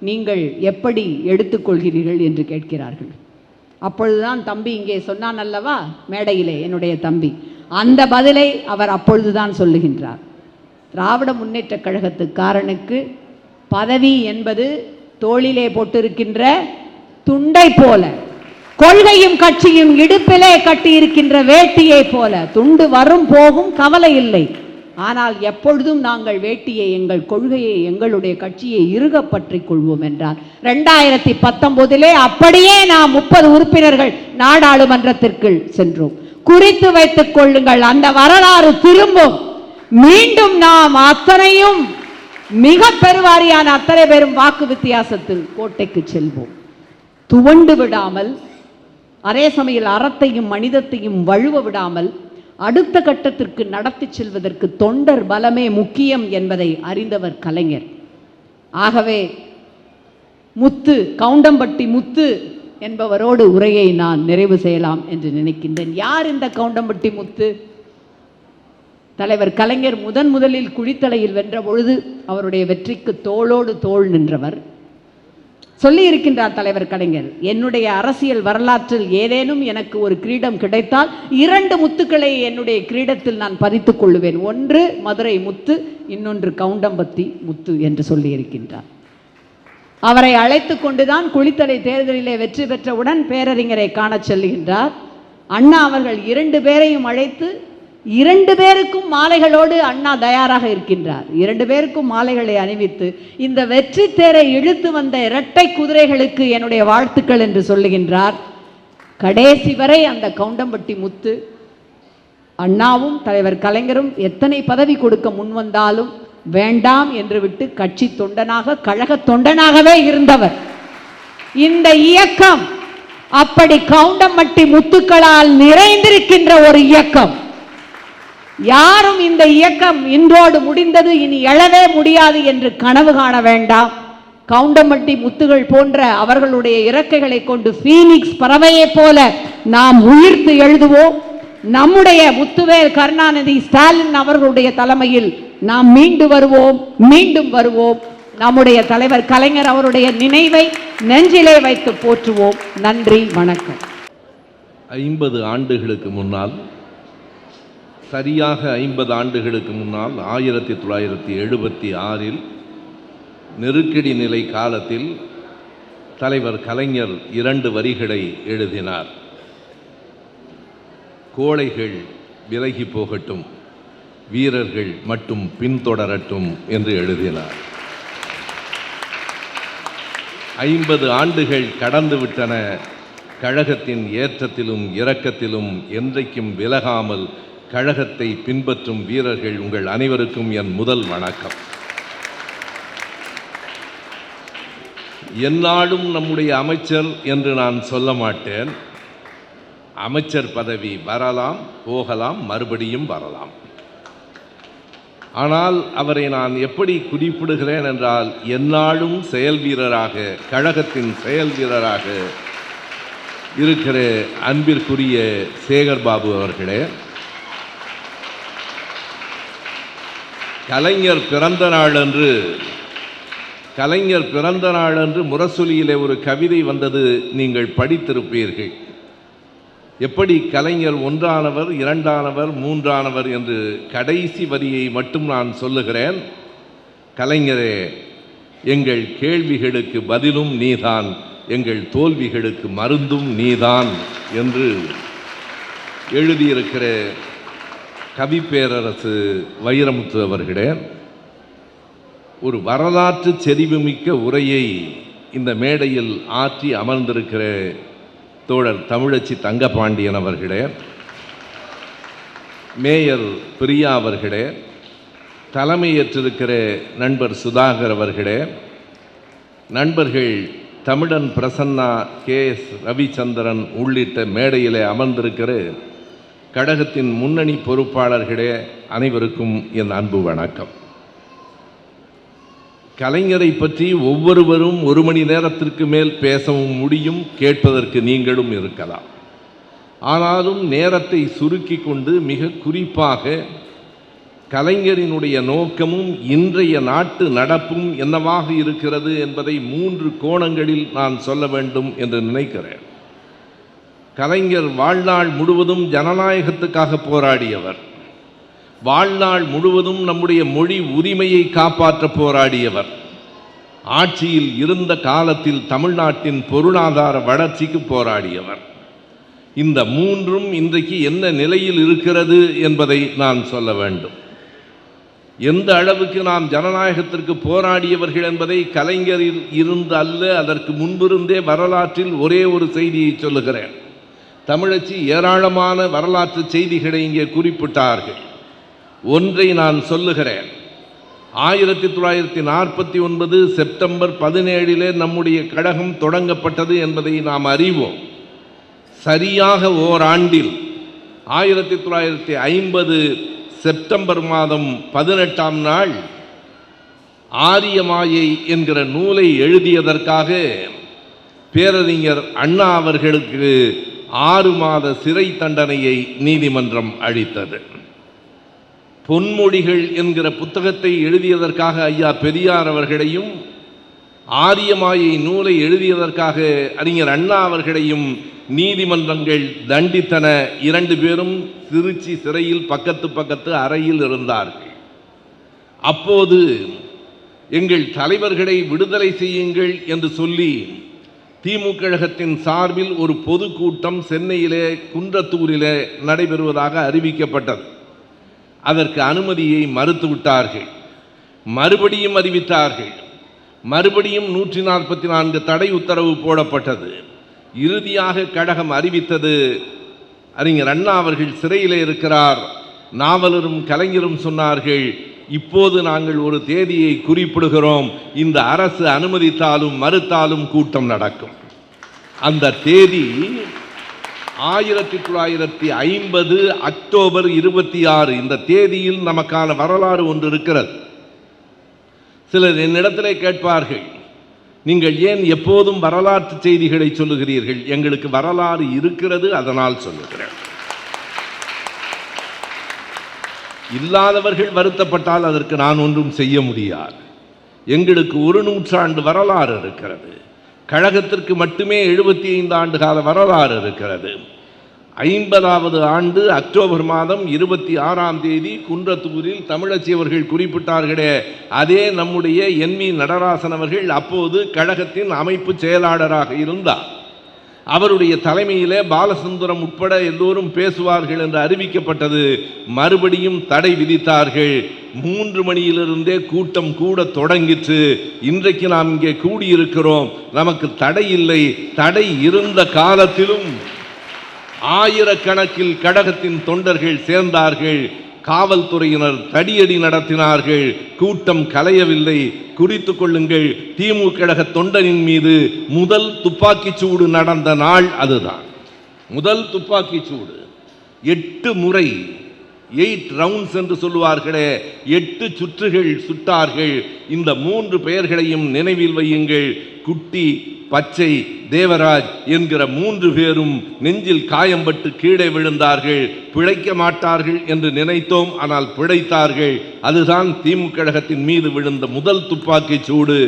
நீங்கள் எப்படி எடுத்துக்கொள்கிறீர்கள் என்று கேட்கிறார்கள். அப்பொழுதுதான் தம்பி இங்கே சொன்னான் அல்லவா மேடையிலே, என்னுடைய தம்பி, அந்த பதிலை அவர் அப்பொழுதுதான் சொல்லுகின்றார். திராவிட முன்னேற்ற கழகத்துக்காரனுக்கு பதவி என்பது தோளிலே போட்டிருக்கின்ற துண்டை போல, கொள்கையும் கட்சியும் இடுப்பிலே கட்டியிருக்கின்ற வேட்டியை போல, துண்டு வரும் போகும் கவலை இல்லை, ஆனால் எப்பொழுதும் நாங்கள் வேட்டியை, எங்கள் கொள்கையை, எங்களுடைய கட்சியை இறுக பற்றிக் கொள்வோம் என்றார். 2019 அப்படியே நாம் 30 உறுப்பினர்கள் நாடாளுமன்றத்திற்கு சென்றோம். குறித்து வைத்துக் கொள்ளுங்கள், அந்த வரலாறு திரும்பும். மீண்டும் நாம் அத்தனையும் மிக பெருவாரியான அத்தனை பேரும் வாக்கு வித்தியாசத்தில் கோட்டைக்கு செல்வோம். துவண்டு விடாமல், அதே சமயம் அறத்தையும் மனிதத்தையும் வழுவ விடாமல் அடுத்த கட்டத்திற்கு நடத்தி செல்வதற்கு தொண்டர் பலமே முக்கியம் என்பதை அறிந்தவர் கலைஞர். ஆகவே முத்து, கவுண்டம்பட்டி முத்து என்பவரோடு உரையை நான் நிறைவு செய்யலாம் என்று நினைக்கின்றேன். யார் இந்த கவுண்டம்பட்டி முத்து? தலைவர் கலைஞர் முதலில் குழித்தலையில் வென்ற பொழுது அவருடைய வெற்றிக்கு தோளோடு தோள் நின்றவர். சொல்லி இருக்கின்றார் தலைவர் கலைஞர், என்னுடைய அரசியல் வரலாற்றில் ஏதேனும் எனக்கு ஒரு கிரீடம் கிடைத்தால் 2 முத்துக்களை என்னுடைய கிரீடத்தில் நான் பதித்துக் கொள்ளுவேன். ஒன்று மதுரை முத்து, இன்னொன்று கவுண்டம்பட்டி முத்து என்று சொல்லி இருக்கின்றார். அவரை அழைத்து கொண்டுதான் குளித்தலை தேர்தலிலே வெற்றி பெற்றவுடன் பேரறிஞரை காண செல்கின்றார். அண்ணா அவர்கள் 2 பேரையும் அழைத்து 2 பேருக்கும் மாலைகளோடு அண்ணா தயாராக இருக்கின்றார். 2 பேருக்கும் மாலைகளை அணிவித்து இந்த வெற்றி தேரை இழுத்து வந்த இரட்டை குதிரைகளுக்கு என்னுடைய வாழ்த்துக்கள் என்று சொல்லுகின்றார். கடைசி வரை அந்த கவுண்டம்பட்டி முத்து அண்ணாவும் தலைவர் கலைஞரும் எத்தனை பதவி கொடுக்க முன்வந்தாலும் வேண்டாம் என்று விட்டு கட்சி தொண்டனாக கழக தொண்டனாகவே இருந்தவர். இந்த இயக்கம் அப்படி கவுண்டம்பட்டி முத்துக்களால் நிறைந்திருக்கின்ற ஒரு இயக்கம். யாரும் இந்த இயக்கம் இன்றோடு முடிந்தது இனி எழவே முடியாது என்று கனவு காண வேண்டாம். கவுண்டம்பட்டி முத்துகள் போன்ற அவர்களுடைய இறக்கைகளை கொண்டு பீனிக்ஸ் பறவையை போல நாம் உயிர்த்து எழுதுவோம். நம்முடைய முத்துவேல் கருணாநிதி ஸ்டாலின் அவர்களுடைய தலைமையில் நாம் மீண்டும் வருவோம். நம்முடைய தலைவர் கலைஞர் அவருடைய நினைவை நெஞ்சிலே வைத்து போற்றுவோம். நன்றி, வணக்கம். 50 ஆண்டுகளுக்கு முன்னால், சரியாக 50 ஆண்டுகளுக்கு முன்னால் 1976 நெருக்கடி நிலை காலத்தில் தலைவர் கலைஞர் 2 வரிகளை எழுதினார். கோழைகள் விலகி போகட்டும், வீரர்கள் மட்டும் பின்தொடரட்டும் என்று எழுதினார். 50 ஆண்டுகள் கடந்துவிட்டன. கழகத்தின் ஏற்றத்திலும் இரக்கத்திலும் என்றைக்கும் விலகாமல் கழகத்தை பின்பற்றும் வீரர்கள் உங்கள் அனைவருக்கும் என் முதல் வணக்கம். எந்நாளும் நம்முடைய அமைச்சர் என்று நான் சொல்ல மாட்டேன். அமைச்சர் பதவி வரலாம், போகலாம், மறுபடியும் வரலாம். ஆனால் அவரை நான் எப்படி குறிப்பிடுகிறேன் என்றால், எந்நாளும் செயல் வீரராக, கழகத்தின் செயல் வீரராக இருக்கிற அன்பிற்குரிய சேகர் பாபு அவர்களே, கலைஞர் பிறந்த நாளன்று முரசொலியிலே ஒரு கவிதை வந்தது, நீங்கள் படித்திருப்பீர்கள். எப்படி கலைஞர் 1ஆனவர், 2ஆனவர், 3ஆனவர் என்று கடைசி வரியை மட்டும் நான் சொல்லுகிறேன். கலைஞரே, எங்கள் கேள்விகளுக்கு பதிலும் நீதான், எங்கள் தோல்விகளுக்கு மருந்தும் நீதான் என்று எழுதியிருக்கிற கவி பேரரசு வைரமுத்து அவர்களே, ஒரு வரலாற்று செறிவுமிக்க உரையை இந்த மேடையில் ஆற்றி அமர்ந்திருக்கிற தோழர் தமிழச்சி தங்கபாண்டியன் அவர்களே, மேயர் பிரியா அவர்களே, தலைமையேற்றிருக்கிற நண்பர் சுதாகர் அவர்களே, நண்பர்கள் தமிழன் பிரசன்னா, KS ரவிச்சந்திரன் உள்ளிட்ட மேடையிலே அமர்ந்திருக்கிற கழகத்தின் முன்னணி பொறுப்பாளர்களே, அனைவருக்கும் என் அன்பு வணக்கம். கலைஞரை பற்றி ஒவ்வொருவரும் 1 மணி நேரத்திற்கு மேல் பேசவும் முடியும், கேட்பதற்கு நீங்களும் இருக்கலாம். ஆனாலும் நேரத்தை சுருக்கி கொண்டு மிக குறிப்பாக கலைஞரினுடைய நோக்கமும் இன்றைய நாட்டு நடப்பும் என்னவாக இருக்கிறது என்பதை 3 கோணங்களில் நான் சொல்ல வேண்டும் என்று நினைக்கிறேன். கலைஞர் வாழ்நாள் முழுவதும் ஜனநாயகத்துக்காக போராடியவர். வாழ்நாள் முழுவதும் நம்முடைய மொழி உரிமையை காப்பாற்ற போராடியவர். ஆட்சியில் இருந்த காலத்தில் தமிழ்நாட்டின் பொருளாதார வளர்ச்சிக்கு போராடியவர். இந்த 3ம் இன்றைக்கு என்ன நிலையில் இருக்கிறது என்பதை நான் சொல்ல வேண்டும். எந்த அளவுக்கு நாம் ஜனநாயகத்திற்கு போராடியவர்கள் என்பதை கலைஞரில் இருந்து அல்ல, அதற்கு முன்பிருந்தே வரலாற்றில் ஒரே ஒரு செய்தியை சொல்லுகிறேன். தமிழச்சி ஏராளமான வரலாற்று செய்திகளை இங்கே குறிப்பிட்டார்கள். ஒன்றை நான் சொல்லுகிறேன். 1949 செப்டம்பர் 17 நம்முடைய கழகம் தொடங்கப்பட்டது என்பதை நாம் அறிவோம். சரியாக ஓராண்டில் 1950 செப்டம்பர் மாதம் 18ஆம் நாள் ஆரியமாயை என்கிற நூலை எழுதியதற்காக பேரறிஞர் அண்ணா அவர்களுக்கு 6 மாத சிறை தண்டனையை நீதிமன்றம் அளித்தது. பொன்மொழிகள் என்கிற புத்தகத்தை எழுதியதற்காக ஐயா பெரியார் அவர்களையும், ஆரியமாயை நூலை எழுதியதற்காக அறிஞர் அண்ணா அவர்களையும் நீதிமன்றங்கள் தண்டித்தன. 2 பேரும் திருச்சி சிறையில் பக்கத்து அறையில் இருந்தார்கள். அப்போது எங்கள் தலைவர்களை விடுதலை செய்யுங்கள் என்று சொல்லி திமுக கழகத்தின் சார்பில் ஒரு பொதுக்கூட்டம் சென்னையிலே குன்றத்தூரிலே நடைபெறுவதாக அறிவிக்கப்பட்டது. அதற்கு அனுமதியை மறுத்துவிட்டார்கள். மறுபடியும் அறிவித்தார்கள். மறுபடியும் 144 தடை உத்தரவு போடப்பட்டது. இறுதியாக கழகம் அறிவித்தது, அறிஞர் அண்ணா அவர்கள் சிறையிலே இருக்கிறார். நாவலரும் கலைஞரும் சொன்னார்கள், இப்போது நாங்கள் ஒரு தேதியை குறிப்பிடுகிறோம், இந்த அரசு அனுமதித்தாலும் மறுத்தாலும் கூட்டம் நடக்கும். அந்த தேதி 1950 அக்டோபர் 26. இந்த தேதியில் நமக்கான வரலாறு ஒன்று இருக்கிறது. சிலர் என்னிடத்திலே கேட்பார்கள், நீங்கள் ஏன் எப்போதும் வரலாற்று செய்திகளை சொல்லுகிறீர்கள்? எங்களுக்கு வரலாறு இருக்கிறது, அதனால் சொல்லுகிறேன். இல்லாதவர்கள் வருத்தப்பட்டால் அதற்கு நான் ஒன்றும் செய்ய முடியாது. எங்களுக்கு 1 நூற்றாண்டு வரலாறு இருக்கிறது. கழகத்திற்கு மட்டுமே 75 ஆண்டு கால வரலாறு இருக்கிறது. 50வது ஆண்டு அக்டோபர் மாதம் 26ஆம் தேதி குன்றத்தூரில் தமிழச்சி அவர்கள் குறிப்பிட்டார்களே, அதே நம்முடைய NV நடராசன் அவர்கள் அப்போது கழகத்தின் அமைப்பு செயலாளராக இருந்தார். அவருடைய தலைமையிலே பாலசுந்தரம் உட்பட எல்லோரும் பேசுவார்கள் என்று அறிவிக்கப்பட்டது. மறுபடியும் தடை விதித்தார்கள். 3 மணியிலிருந்தே கூட்டம் கூட தொடங்கிற்று. இன்றைக்கு நாம் இங்கே கூடியிருக்கிறோம், நமக்கு தடை இல்லை. தடை இருந்த காலத்திலும் ஆயிரக்கணக்கில் கழகத்தின் தொண்டர்கள் சேர்ந்தார்கள். காவல்துறையினர் தடியடி நடத்தினார்கள். கூட்டம் கலையவில்லை. குறித்து கொள்ளுங்கள், திமுக கழக தொண்டனின் மீது முதல் துப்பாக்கிச் சூடு நடந்த நாள் அதுதான். முதல் துப்பாக்கிச் சூடு 8 முறை, 8 ரவுண்ட்ஸ் என்று சொல்லுவார்களே, 8 சுற்றுகள் சுட்டார்கள். இந்த 3 பெயர்களையும் நினைவில் வையுங்கள். குட்டி, பச்சை, தேவராஜ் என்கிற 3 பேரும் நெஞ்சில் காயம்பட்டு கீழே விழுந்தார்கள். பிழைக்க மாட்டார்கள் என்று நினைத்தோம், ஆனால் பிழைத்தார்கள். அதுதான் திமுக கழகத்தின் மீது விழுந்த முதல் துப்பாக்கி சூடு.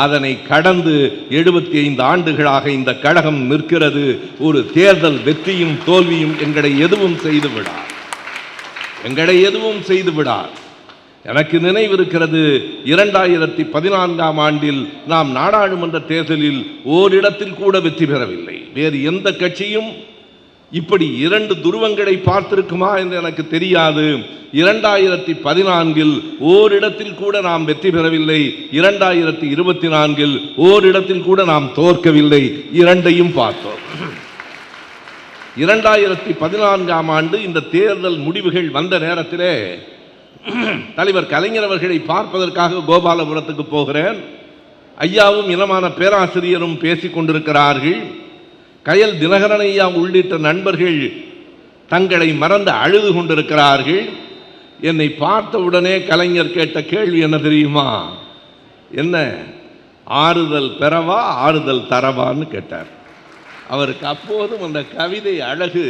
அதனை கடந்து 75 ஆண்டுகளாக இந்த கழகம் நிற்கிறது. ஒரு தேர்தல் வெற்றியும் தோல்வியும் எங்களை எதுவும் செய்து விடார். எனக்கு நினைவிருக்கிறது, 2014ஆம் ஆண்டில் நாம் நாடாளுமன்ற தேர்தலில் ஓரிடத்தில் கூட வெற்றி பெறவில்லை. வேறு எந்த கட்சியும் இப்படி 2 துருவங்களை பார்த்திருக்குமா என்று எனக்கு தெரியாது. 2014இல் ஓரிடத்தில் கூட நாம் வெற்றி பெறவில்லை. 2024இல் ஓரிடத்தில் கூட நாம் தோற்கவில்லை. 2ஐயும் பார்த்தோம். 2014ஆம் ஆண்டு இந்த தேர்தல் முடிவுகள் வந்த நேரத்திலே தலைவர் கலைஞர் அவர்களை பார்ப்பதற்காக கோபாலபுரத்துக்கு போகிறேன். ஐயாவும் இனமான பேராசிரியரும் பேசிக் கொண்டிருக்கிறார்கள். கயல் தினகரன் ஐயா உள்ளிட்ட நண்பர்கள் தங்களை மறந்து அழுது கொண்டிருக்கிறார்கள். என்னை பார்த்தவுடனே கலைஞர் கேட்ட கேள்வி என்ன தெரியுமா? என்ன, ஆறுதல் பெறவா ஆறுதல் தரவான்னு கேட்டார். அவருக்கு அப்போதும் அந்த கவிதை அழகு.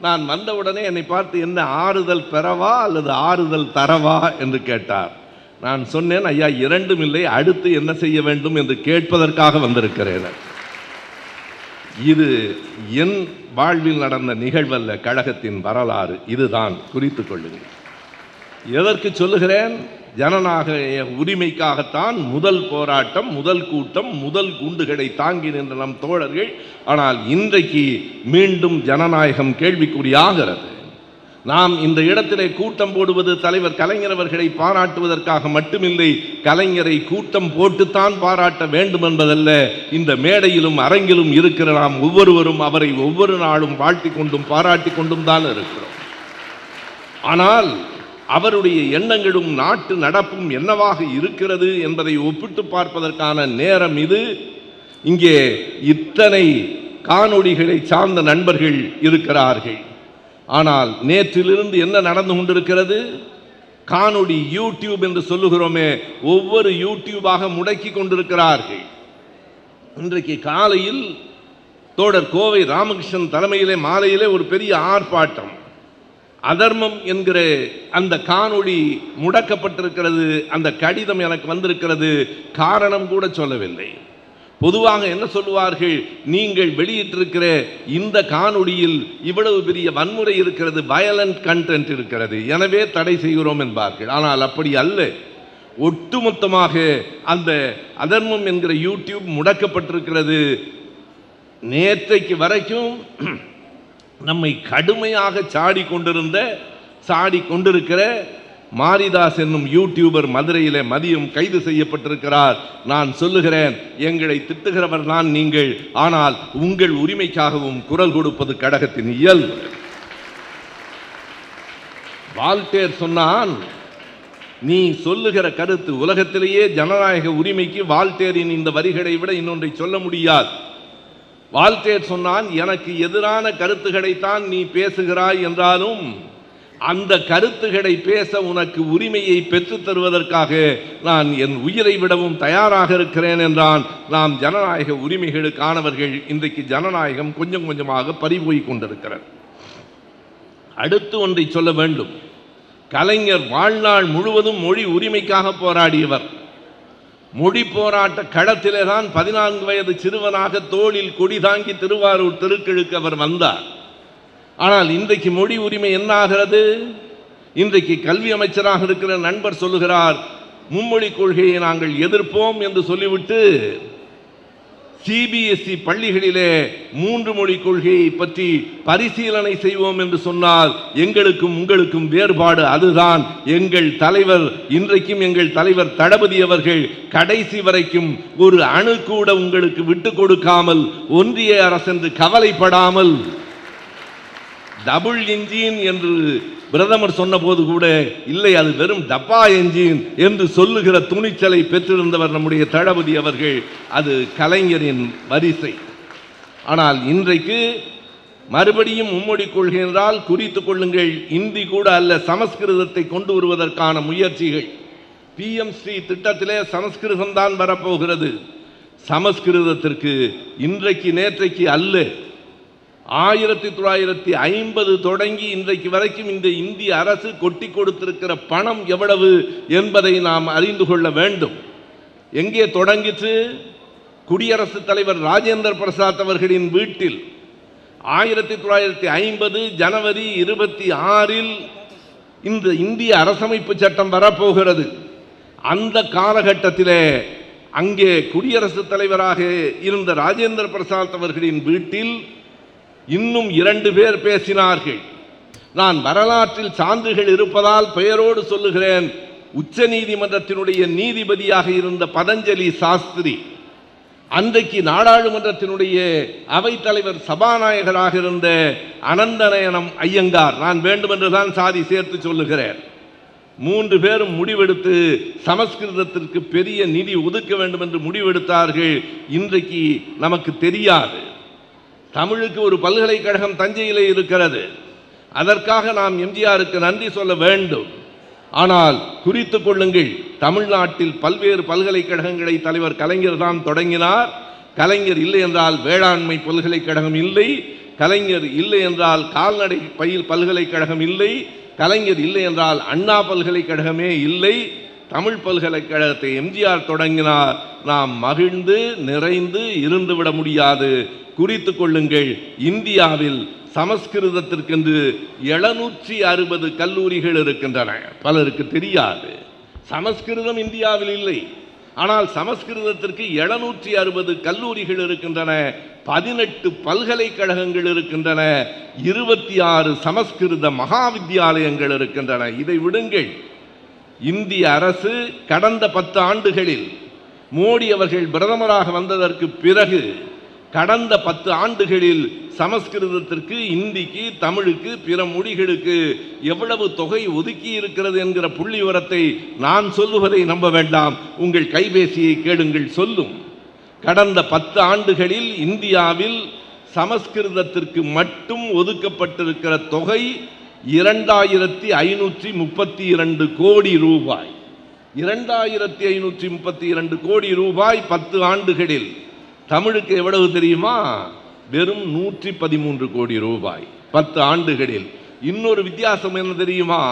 நான் வந்தவுடனே என்னை பார்த்து, என்ன ஆறுதல் பெறவா அல்லது ஆறுதல் தரவா என்று கேட்டார். நான் சொன்னேன், ஐயா 2ம் இல்லை, அடுத்து என்ன செய்ய வேண்டும் என்று கேட்பதற்காக வந்திருக்கிறேன். இது என் வாழ்வில் நடந்த நிகழ்வல்ல, கழகத்தின் வரலாறு. இதுதான், குறித்து கொள்ளுங்கள். எதற்கு சொல்லுகிறேன்? ஜனநாயக உரிமைக்காகத்தான் முதல் போராட்டம், முதல் கூட்டம், முதல் குண்டுகளை தாங்கி நின்ற நம் தோழர்கள். ஆனால் இன்றைக்கு மீண்டும் ஜனநாயகம் கேள்விக்குறியாகிறது. நாம் இந்த இடத்திலே கூட்டம் போடுவது தலைவர் கலைஞர் அவர்களை பாராட்டுவதற்காக மட்டுமில்லை, கலைஞரை கூட்டம் போட்டுத்தான் பாராட்ட வேண்டும் என்பதல்ல. இந்த மேடையிலும் அரங்கிலும் இருக்கிற நாம் ஒவ்வொருவரும் அவரை ஒவ்வொரு நாளும் வாழ்த்தி கொண்டும் பாராட்டி கொண்டும் தான் இருக்கிறோம். ஆனால் அவருடைய எண்ணங்களும் நாட்டு நடப்பும் என்னவாக இருக்கிறது என்பதை ஒப்பிட்டு பார்ப்பதற்கான நேரம் இது. இங்கே இத்தனை காணொளிகளை சார்ந்த நண்பர்கள் இருக்கிறார்கள். ஆனால் நேற்றிலிருந்து என்ன நடந்து கொண்டிருக்கிறது? காணொளி, யூடியூப் என்று சொல்லுகிறோமே, ஒவ்வொரு யூடியூபாக முடக்கி கொண்டிருக்கிறார்கள். இன்றைக்கு காலையில் தோழர் கோவை ராமகிருஷ்ணன் தலைமையிலே மாலையிலே ஒரு பெரிய ஆர்ப்பாட்டம். அதர்மம் என்கிற அந்த காணொளி முடக்கப்பட்டிருக்கிறது. அந்த கடிதம் எனக்கு வந்திருக்கிறது. காரணம் கூட சொல்லவில்லை. பொதுவாக என்ன சொல்லுவார்கள்? நீங்கள் வெளியிட்டிருக்கிற இந்த காணொளியில் இவ்வளவு பெரிய வன்முறை இருக்கிறது, வயலண்ட் கண்டென்ட் இருக்கிறது, எனவே தடை செய்கிறோம் என்பார்கள். ஆனால் அப்படி அல்ல. ஒட்டுமொத்தமாக அந்த அதர்மம் என்கிற யூடியூப் முடக்கப்பட்டிருக்கிறது. நேற்றைக்கு வரைக்கும் நம்மை கடுமையாக சாடி கொண்டிருக்கிற மாரிதாஸ் என்னும் யூடியூபர் மதுரையிலே மதியம் கைது செய்யப்பட்டிருக்கிறார். நான் சொல்லுகிறேன், எங்களை திட்டுகிறவர் தான் நீங்கள், ஆனால் உங்கள் உரிமைக்காகவும் குரல் கொடுப்பது கழகத்தின் இயல்பு. வால்டேர் சொன்னான், நீ சொல்லுகிற கருத்து உலகத்திலேயே ஜனநாயக உரிமைக்கு வால்டேரின் இந்த வரிகளை விட இன்னொன்றை சொல்ல முடியாது. வால்டேர் சொன்னான், எனக்கு எதிரான கருத்துக்களைத்தான் நீ பேசுகிறாய் என்றாலும் அந்த கருத்துக்களை பேச உனக்கு உரிமையை பெற்றுத் தருவதற்காக நான் என் உயிரை விடவும் தயாராக இருக்கிறேன் என்றான். நாம் ஜனநாயக உரிமைகளுக்கானவர்கள். இன்றைக்கு ஜனநாயகம் கொஞ்சம் கொஞ்சமாக பறிபோய் கொண்டிருக்கிறது. அடுத்து ஒன்றை சொல்ல வேண்டும். கலைஞர் வாழ்நாள் முழுவதும் மொழி உரிமைக்காக போராடியவர். மொழி போராட்ட களத்திலே தான் 14 வயது சிறுவனாக தோளில் கொடி தாங்கி திருவாரூர் தெருக்களுக்கு அவர் வந்தார். ஆனால் இன்றைக்கு மொழி உரிமை என்ன ஆகிறது? இன்றைக்கு கல்வி அமைச்சராக இருக்கிற நண்பர் சொல்லுகிறார், மும்மொழி கொள்கையை நாங்கள் எதிர்ப்போம் என்று சொல்லிவிட்டு சிபிஎஸ்இ பள்ளிகளிலே 3 மொழி கொள்கையை பற்றி பரிசீலனை செய்வோம் என்று சொன்னால் எங்களுக்கும் உங்களுக்கும் வேறுபாடு அதுதான். எங்கள் தலைவர், இன்றைக்கும் எங்கள் தலைவர் தளபதி அவர்கள் கடைசி வரைக்கும் ஒரு அணு கூட உங்களுக்கு விட்டு கொடுக்காமல், ஒன்றிய அரசென்று கவலைப்படாமல், டபுள் என்ஜின் என்று பிரதமர் சொன்ன போது கூட இல்லை, அது வெறும் டப்பா என்ஜின் என்று சொல்லுகிற துணிச்சலை பெற்றிருந்தவர் நம்முடைய தளபதி அவர்கள். அது கலைஞரின் வரிசை. ஆனால் இன்றைக்கு மறுபடியும் மும்மொழி கொள்கை என்றால் குறித்துக் கொள்ளுங்கள், இந்தி கூட அல்ல, சமஸ்கிருதத்தை கொண்டு வருவதற்கான முயற்சிகள். PMC திட்டத்திலே சமஸ்கிருதம் தான் வரப்போகிறது. சமஸ்கிருதத்திற்கு இன்றைக்கு நேற்றைக்கு அல்ல, 1950 தொடங்கி இன்றைக்கு வரைக்கும் இந்த இந்திய அரசு கொட்டி கொடுத்திருக்கிற பணம் எவ்வளவு என்பதை நாம் அறிந்து கொள்ள வேண்டும். எங்கே தொடங்கிற்று? குடியரசுத் தலைவர் ராஜேந்திர பிரசாத் அவர்களின் வீட்டில் 1950 ஜனவரி 26 இந்த இந்திய அரசமைப்பு சட்டம் வரப்போகிறது. அந்த காலகட்டத்திலே அங்கே குடியரசுத் தலைவராக இருந்த ராஜேந்திர பிரசாத் அவர்களின் வீட்டில் இன்னும் 2 பேர் பேசினார்கள். நான் வரலாற்றில் சான்றுகள் இருப்பதால் பெயரோடு சொல்லுகிறேன். உச்ச நீதிமன்றத்தினுடைய நீதிபதியாக இருந்த பதஞ்சலி சாஸ்திரி, அன்றைக்கு நாடாளுமன்றத்தினுடைய அவைத்தலைவர் சபாநாயகராக இருந்த அனந்தநயனம் ஐயங்கார், நான் வேண்டுமென்றுதான் சாதி சேர்த்து சொல்லுகிறேன், 3 பேரும் முடிவெடுத்து சமஸ்கிருதத்திற்கு பெரிய நிதி ஒதுக்க வேண்டும் என்று முடிவெடுத்தார்கள். இன்றைக்கு நமக்கு தெரியாது. தமிழுக்கு ஒரு பல்கலைக்கழகம் தஞ்சையிலே இருக்கிறது. அதற்காக நாம் எம்ஜிஆருக்கு நன்றி சொல்ல வேண்டும். ஆனால் குறித்துக் கொள்ளுங்கள், தமிழ்நாட்டில் பல்வேறு பல்கலைக்கழகங்களை தலைவர் கலைஞர் தான் தொடங்கினார். கலைஞர் இல்லை என்றால் வேளாண்மை பல்கலைக்கழகம் இல்லை, கலைஞர் இல்லை என்றால் கால்நடை பயில் பல்கலைக்கழகம் இல்லை, கலைஞர் இல்லை என்றால் அண்ணா பல்கலைக்கழகமே இல்லை. தமிழ் பல்கலைக்கழகத்தை எம்ஜிஆர் தொடங்கினார். நாம் மகிழ்ந்து நிறைந்து இருந்துவிட முடியாது. குறித்துக் கொள்ளுங்கள், இந்தியாவில் சமஸ்கிருதத்திற்கென்று 760 கல்லூரிகள் இருக்கின்றன. பலருக்கு தெரியாது. சமஸ்கிருதம் இந்தியாவில் இல்லை, ஆனால் சமஸ்கிருதத்திற்கு 760 கல்லூரிகள் இருக்கின்றன, 18 பல்கலைக்கழகங்கள் இருக்கின்றன, 26 சமஸ்கிருத மகா வித்தியாலயங்கள் இருக்கின்றன. இதை விடுங்கள். இந்திய அரசு கடந்த 10 ஆண்டுகளில் மோடி அவர்கள் பிரதமராக வந்ததற்கு பிறகு கடந்த 10 ஆண்டுகளில் சமஸ்கிருதத்திற்கு, இந்திக்கு, தமிழுக்கு, பிற மொழிகளுக்கு எவ்வளவு தொகை ஒதுக்கி இருக்கிறது என்கிற புள்ளி விவரத்தை நான் சொல்லுவதை நம்ப வேண்டாம். உங்கள் கைபேசியை கேளுங்கள், சொல்லும். கடந்த 10 ஆண்டுகளில் இந்தியாவில் சமஸ்கிருதத்திற்கு மட்டும் ஒதுக்கப்பட்டிருக்கிற தொகை 2532 கோடி ரூபாய். 2532 கோடி ரூபாய் 10 ஆண்டுகளில். தமிழுக்கு எவ்வளவு தெரியுமா? வெறும் 113 கோடி ரூபாய் 10 ஆண்டுகளில். இன்னொரு வித்தியாசம் என்ன தெரியுமா?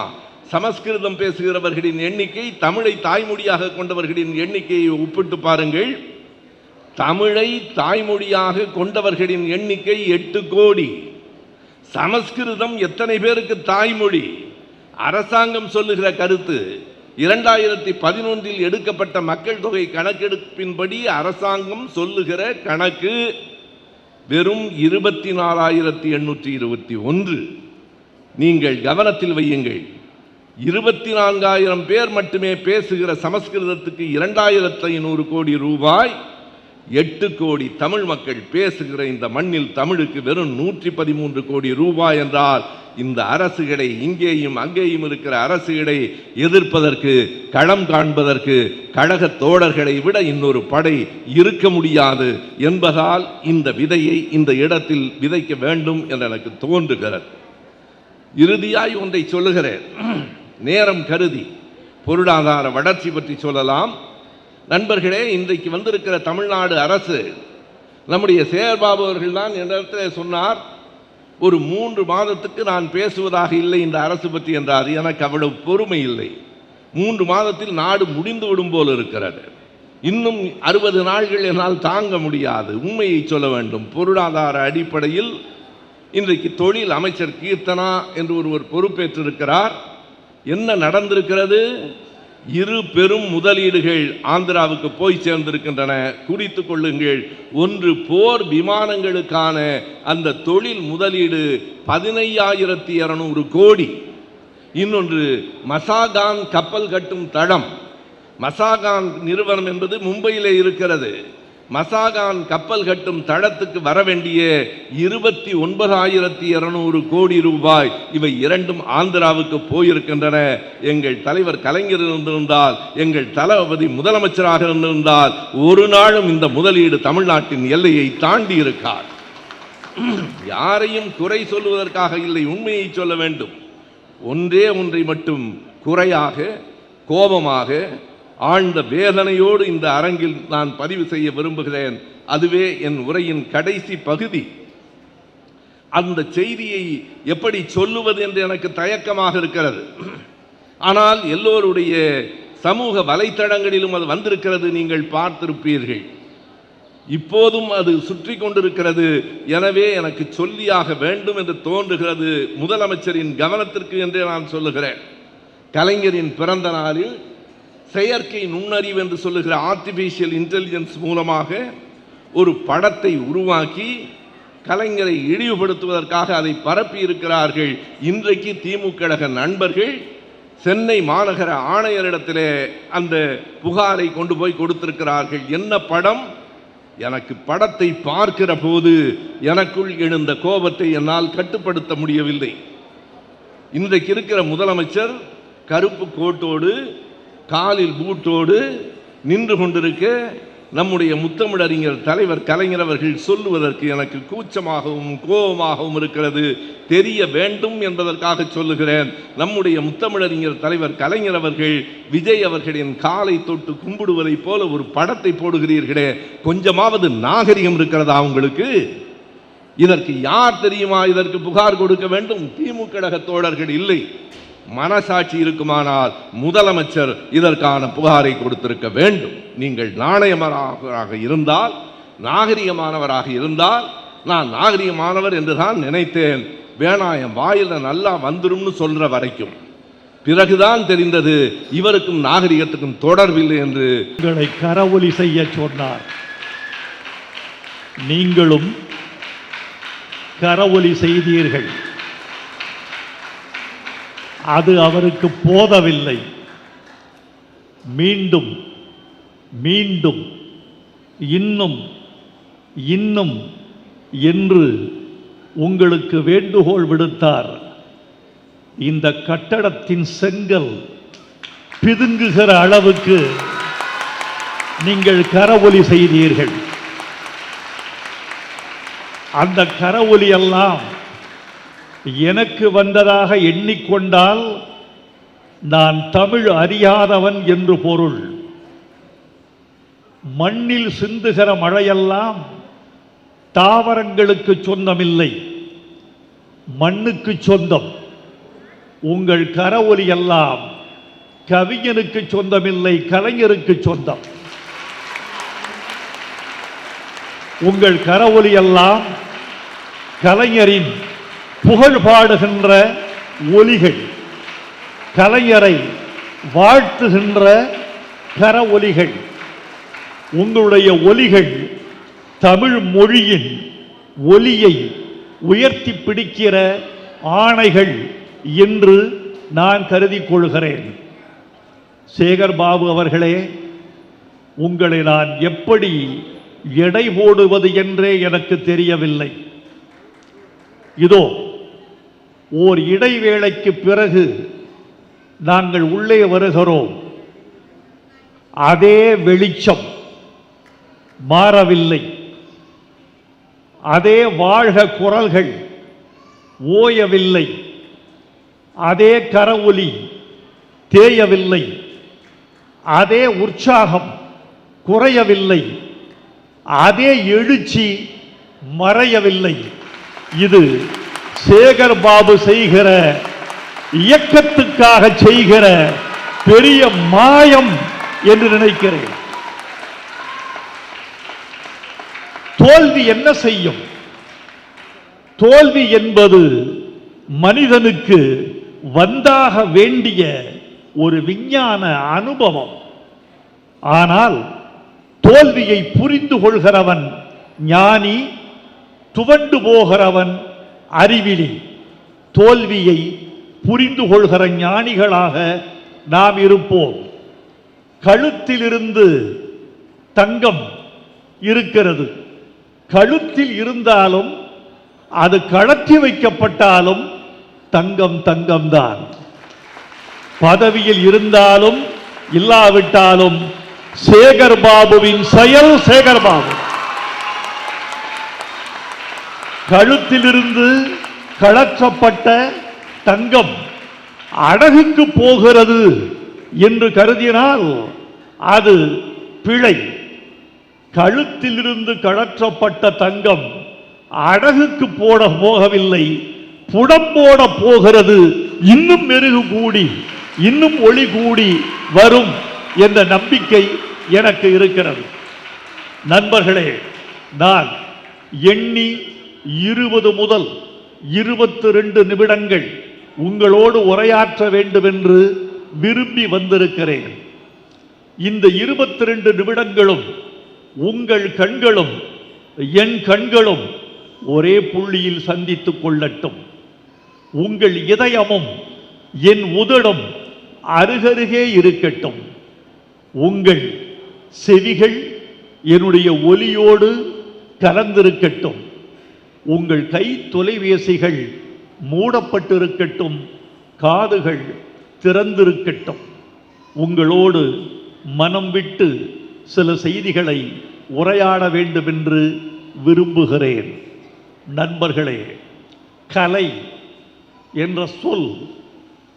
சமஸ்கிருதம் பேசுகிறவர்களின் எண்ணிக்கை தமிழை தாய்மொழியாக கொண்டவர்களின் எண்ணிக்கையை ஒப்பிட்டு பாருங்கள். தமிழை தாய்மொழியாக கொண்டவர்களின் எண்ணிக்கை 8 கோடி. சமஸ்கிருதம் எத்தனை பேருக்கு தாய்மொழி? அரசாங்கம் சொல்லுகிற கருத்து 2011 எடுக்கப்பட்ட மக்கள் தொகை கணக்கெடுப்பின்படி அரசாங்கம் சொல்லுகிற கணக்கு வெறும் 24,821. நீங்கள் கவனத்தில் வையுங்கள், 24,000 பேர் மட்டுமே பேசுகிற சமஸ்கிருதத்துக்கு 2,500 கோடி ரூபாய். 8 கோடி தமிழ் மக்கள் பேசுகிற இந்த மண்ணில் தமிழுக்கு வெறும் 113 கோடி ரூபாய் என்றால், இந்த அரசுகளை, இங்கேயும் அங்கேயும் இருக்கிற அரசுகளை எதிர்ப்பதற்கு, களம் காண்பதற்கு கழக தோழர்களை விட இன்னொரு படை இருக்க முடியாது என்பதால் இந்த விதையை இந்த இடத்தில் விதைக்க வேண்டும் என்று எனக்கு தோன்றுகிறது. இறுதியாய் ஒன்றை சொல்லுகிறேன், நேரம் கருதி. பொருளாதார வளர்ச்சி பற்றி சொல்லலாம். நண்பர்களே, இன்றைக்கு வந்திருக்கிற தமிழ்நாடு அரசு, நம்முடைய சேகர்பாபு அவர்கள் தான் என்னிடத்தில் சொன்னார், ஒரு 3 மாதத்துக்கு நான் பேசுவதாக இல்லை இந்த அரசு பற்றி என்றார். எனக்கு அவ்வளவு பொறுமை இல்லை. 3 மாதத்தில் நாடு முடிந்து விடும் போல் இருக்கிறது. இன்னும் 60 நாட்கள் என்னால் தாங்க முடியாது. உண்மையை சொல்ல வேண்டும். பொருளாதார அடிப்படையில் இன்றைக்கு தொழில் அமைச்சர் கீர்த்தனா என்று ஒருவர் பொறுப்பேற்றிருக்கிறார். என்ன நடந்திருக்கிறது? 2 பெரும் முதலீடுகள் ஆந்திராவுக்கு போய் சேர்ந்திருக்கின்றன. குறித்துக் கொள்ளுங்கள். ஒன்று, போர் விமானங்களுக்கான அந்த தொழில் முதலீடு 15,200 கோடி. இன்னொன்று, மசாகான் கப்பல் கட்டும் தளம். மசாகான் நிறுவனம் என்பது மும்பையிலே இருக்கிறது. மசாகான் கப்பல் கட்டும் தளத்துக்கு வர வேண்டிய 29,200 கோடி ரூபாய், இவை இரண்டும் ஆந்திராவுக்கு போயிருக்கின்றன. எங்கள் தலைவர் கலைஞர் இருந்திருந்தால், எங்கள் தளபதி முதலமைச்சராக இருந்திருந்தால், ஒரு நாளும் இந்த முதலீடு தமிழ்நாட்டின் எல்லையை தாண்டி இருக்கார். யாரையும் குறை சொல்வதற்காக இல்லை, உண்மையை சொல்ல வேண்டும். ஒன்றே ஒன்றை மட்டும் குறையாக, கோபமாக, ஆழ்ந்த வேதனையோடு இந்த அரங்கில் நான் பதிவு செய்ய விரும்புகிறேன். அதுவே என் உரையின் கடைசி பகுதி. அந்த செய்தியை எப்படி சொல்லுவது என்று எனக்கு தயக்கமாக இருக்கிறது. ஆனால் எல்லோருடைய சமூக வலைத்தளங்களிலும் அது வந்திருக்கிறது, நீங்கள் பார்த்திருப்பீர்கள். இப்போதும் அது சுற்றி கொண்டிருக்கிறது. எனவே எனக்கு சொல்லியாக வேண்டும் என்று தோன்றுகிறது. முதலமைச்சரின் கவனத்திற்கு என்றே நான் சொல்லுகிறேன். கலைஞரின் பிறந்த நாளில் செயற்கை நுண்ணறிவு என்று சொல்லுகிற ஆர்டிஃபிஷியல் இன்டெலிஜென்ஸ் மூலமாக ஒரு படத்தை உருவாக்கி கலைஞரை இழிவுபடுத்துவதற்காக அதை பரப்பி இருக்கிறார்கள். இன்றைக்கு திமுக நண்பர்கள் சென்னை மாநகர ஆணையரிடத்திலே அந்த புகாரை கொண்டு போய் கொடுத்திருக்கிறார்கள். என்ன படம்? எனக்கு படத்தை பார்க்கிற போது எனக்குள் எழுந்த கோபத்தை என்னால் கட்டுப்படுத்த முடியவில்லை. இன்றைக்கு இருக்கிற முதலமைச்சர் கருப்பு கோட்டோடு, காலில் பூட்டோடு நின்று கொண்டிருக்க நம்முடைய முத்தமிழறிஞர் தலைவர் கலைஞர் அவர்கள் சொல்லுவதற்கு எனக்கு கூச்சமாகவும் கோபமாகவும் இருக்கிறது. தெரிய வேண்டும் என்பதற்காக சொல்லுகிறேன். நம்முடைய முத்தமிழறிஞர் தலைவர் கலைஞர் அவர்கள் விஜய் அவர்களின் காலை தொட்டு கும்பிடுவதை போல ஒரு படத்தை போடுகிறீர்களே, கொஞ்சமாவது நாகரிகம் இருக்கிறதா உங்களுக்கு? இதற்கு யார் தெரியுமா இதற்கு புகார் கொடுக்க வேண்டும்? திமுக தோழர்கள் இல்லை. மனசாட்சி இருக்குமானால் முதலமைச்சர் இதற்கான புகாரை கொடுத்திருக்க வேண்டும். நீங்கள் நாணயமானவராக இருந்தால், நாகரிகமானவராக இருந்தால், நான் நாகரிகமானவர் என்றுதான் நினைத்தேன். வேணாயம் வாயில நல்லா வந்துரும்னு சொல்ற வரைக்கும் பிறகுதான் தெரிந்தது இவருக்கும் நாகரிகத்துக்கும் தொடர்பில்லை என்று. உங்களை கரவொலி செய்ய சொன்னார். நீங்களும் கரவொலி செய்தீர்கள். அது அவருக்கு போதவில்லை. மீண்டும் மீண்டும் இன்னும் இன்னும் என்று உங்களுக்கு வேண்டுகோள் விடுத்தார். இந்த கட்டடத்தின் செங்கல் பிதுங்குகிற அளவுக்கு நீங்கள் கரவொலி செய்தீர்கள். அந்த கரவொலி எல்லாம் எனக்கு வந்ததாக எண்ணிக்கொண்டால் நான் தமிழ் அறியாதவன் என்று பொருள். மண்ணில் சிந்துகிற மழையெல்லாம் தாவரங்களுக்கு சொந்தமில்லை, மண்ணுக்கு சொந்தம். உங்கள் கரவொலி எல்லாம் கவிஞனுக்கு சொந்தமில்லை, கலைஞருக்கு சொந்தம். உங்கள் கரவொலி எல்லாம் கலைஞரின் புகழ் பாடுகின்ற ஒலிகள், கலைஞரை வாழ்த்துகின்ற கர ஒலிகள். உங்களுடைய ஒலிகள் தமிழ் மொழியின் ஒலியை உயர்த்தி பிடிக்கிற ஆணைகள் என்று நான் கருதி கொள்கிறேன். சேகர் பாபு அவர்களே, உங்களை நான் எப்படி எடை போடுவது என்றே எனக்கு தெரியவில்லை. இதோ ஓர் இடைவேளைக்கு பிறகு நாங்கள் உள்ளே வருகிறோம். அதே வெளிச்சம் மாறவில்லை. அதே வாழ்க குரல்கள் ஓயவில்லை. அதே கரவொலி தேயவில்லை. அதே உற்சாகம் குறையவில்லை. அதே எழுச்சி மறையவில்லை. இது சேகர் பாபு செய்கிற இயக்கத்துக்காக செய்கிற பெரிய மாயம் என்று நினைக்கிறேன். தோல்வி என்ன செய்யும்? தோல்வி என்பது மனிதனுக்கு வந்தாக வேண்டிய ஒரு விஞ்ஞான அனுபவம். ஆனால் தோல்வியை புரிந்து கொள்கிறவன் ஞானி, துவண்டு போகிறவன் அறிவிலி. தோல்வியை புரிந்து கொள்கிற ஞானிகளாக நாம் இருப்போம். கழுத்திலிருந்து தங்கம் இருக்கிறது. கழுத்தில் இருந்தாலும் அது கழற்றி வைக்கப்பட்டாலும் தங்கம் தங்கம்தான். பதவியில் இருந்தாலும் இல்லாவிட்டாலும் சேகர் பாபுவின் செயல் சேகர் பாபு. கழுத்திலிருந்து கழற்றப்பட்ட தங்கம் அடகுக்கு போகிறது என்று கருதினால் அது பிழை. கழுத்திலிருந்து கழற்றப்பட்ட தங்கம் அடகுக்கு போகவில்லை, புடம்போட போகிறது. இன்னும் மெருகு கூடி, இன்னும் ஒளி கூடி வரும் என்ற நம்பிக்கை எனக்கு இருக்கிறது. நண்பர்களே, நான் எண்ணி 20 முதல் 22 நிமிடங்கள் உங்களோடு உரையாற்ற வேண்டும் என்று விரும்பி வந்திருக்கிறேன். இந்த 22 நிமிடங்களும் உங்கள் கண்களும் என் கண்களும் ஒரே புள்ளியில் சந்தித்துக் கொள்ளட்டும். உங்கள் இதயமும் என் உதடும் அருகருகே இருக்கட்டும். உங்கள் செவிகள் என்னுடைய ஒலியோடு கலந்திருக்கட்டும். உங்கள் கை தொலைபேசிகள் மூடப்பட்டிருக்கட்டும், காதுகள் திறந்திருக்கட்டும். உங்களோடு மனம் விட்டு சில செய்திகளை உரையாட வேண்டும் என்று விரும்புகிறேன். நண்பர்களே, கலை என்ற சொல்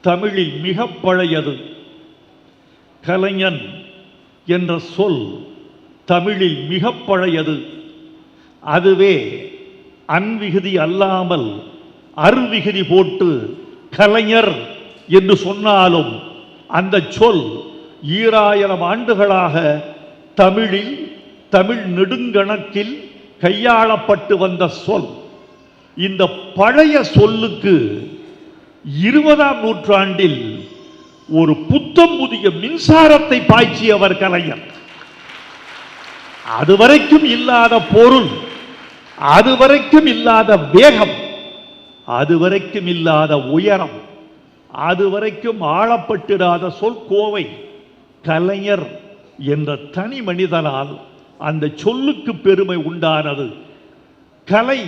தமிழில் மிக பழையது. கலைஞன் என்ற சொல் தமிழில் மிக பழையது. அதுவே அன்விகுதி அல்லாமல் அருவிகுதி போட்டு கலைஞர் என்று சொன்னாலும் அந்த சொல் 2000 ஆண்டுகளாக தமிழில், தமிழ் நெடுங்கணக்கில் கையாளப்பட்டு வந்த சொல். இந்த பழைய சொல்லுக்கு 20ஆம் நூற்றாண்டில் ஒரு புத்தம் புதிய மின்சாரத்தை பாய்ச்சியவர் கலைஞர். அதுவரைக்கும் இல்லாத பொருள், அதுவரைக்கும் இல்லாத வேகம், அதுவரைக்கும் இல்லாத உயரம், அதுவரைக்கும் ஆளப்பட்டிராத சொற்கோவை கலைஞர் என்ற தனி மனிதனால் அந்த சொல்லுக்கு பெருமை உண்டானது. கலை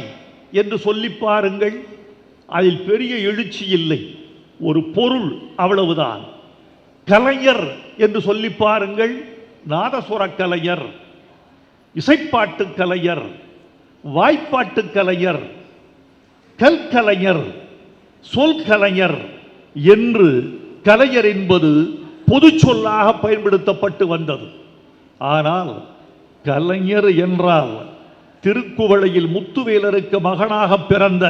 என்று சொல்லி பாருங்கள், அதில் பெரிய எழுச்சி இல்லை, ஒரு பொருள் அவ்வளவுதான். கலைஞர் என்று சொல்லி பாருங்கள், நாதசுர கலைஞர், இசைப்பாட்டு கலைஞர், வாய்ப்பாட்டு கலைஞர், கல்கலைஞர், சொல் கலைஞர் என்று கலைஞர் என்பது பொது சொல்லாக பயன்படுத்தப்பட்டு வந்தது. ஆனால் கலைஞர் என்றால் திருக்குவளையில் முத்துவேலருக்கு மகனாக பிறந்த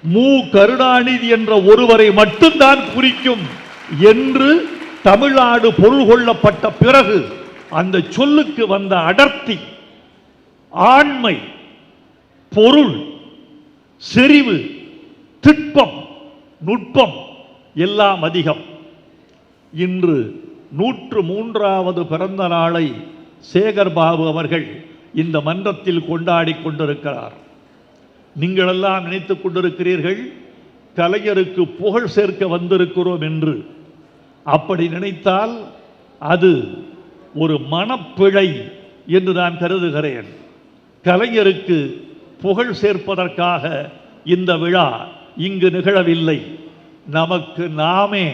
மு. கருணாநிதி என்ற ஒருவரை மட்டும்தான் குறிக்கும் என்று தமிழ்நாடு பொருள் கொள்ளப்பட்ட பிறகு அந்த சொல்லுக்கு வந்த அடர்த்தி, ஆண்மை, பொருள், செறிவு, திட்பம், நுட்பம் எல்லாம் அதிகம். இன்று 103வது பிறந்த நாளை சேகர் பாபு அவர்கள் இந்த மன்றத்தில் கொண்டாடி கொண்டிருக்கிறார். நீங்களெல்லாம் நினைத்துக் கொண்டிருக்கிறீர்கள் கலைஞருக்கு புகழ் சேர்க்க வந்திருக்கிறோம் என்று. அப்படி நினைத்தால் அது ஒரு மனப்பிழை என்று நான் கருதுகிறேன். கலைஞருக்கு புகழ் சேர்ப்பதற்காக இந்த விழா இங்கு நிகழவில்லை. நமக்கு நாமே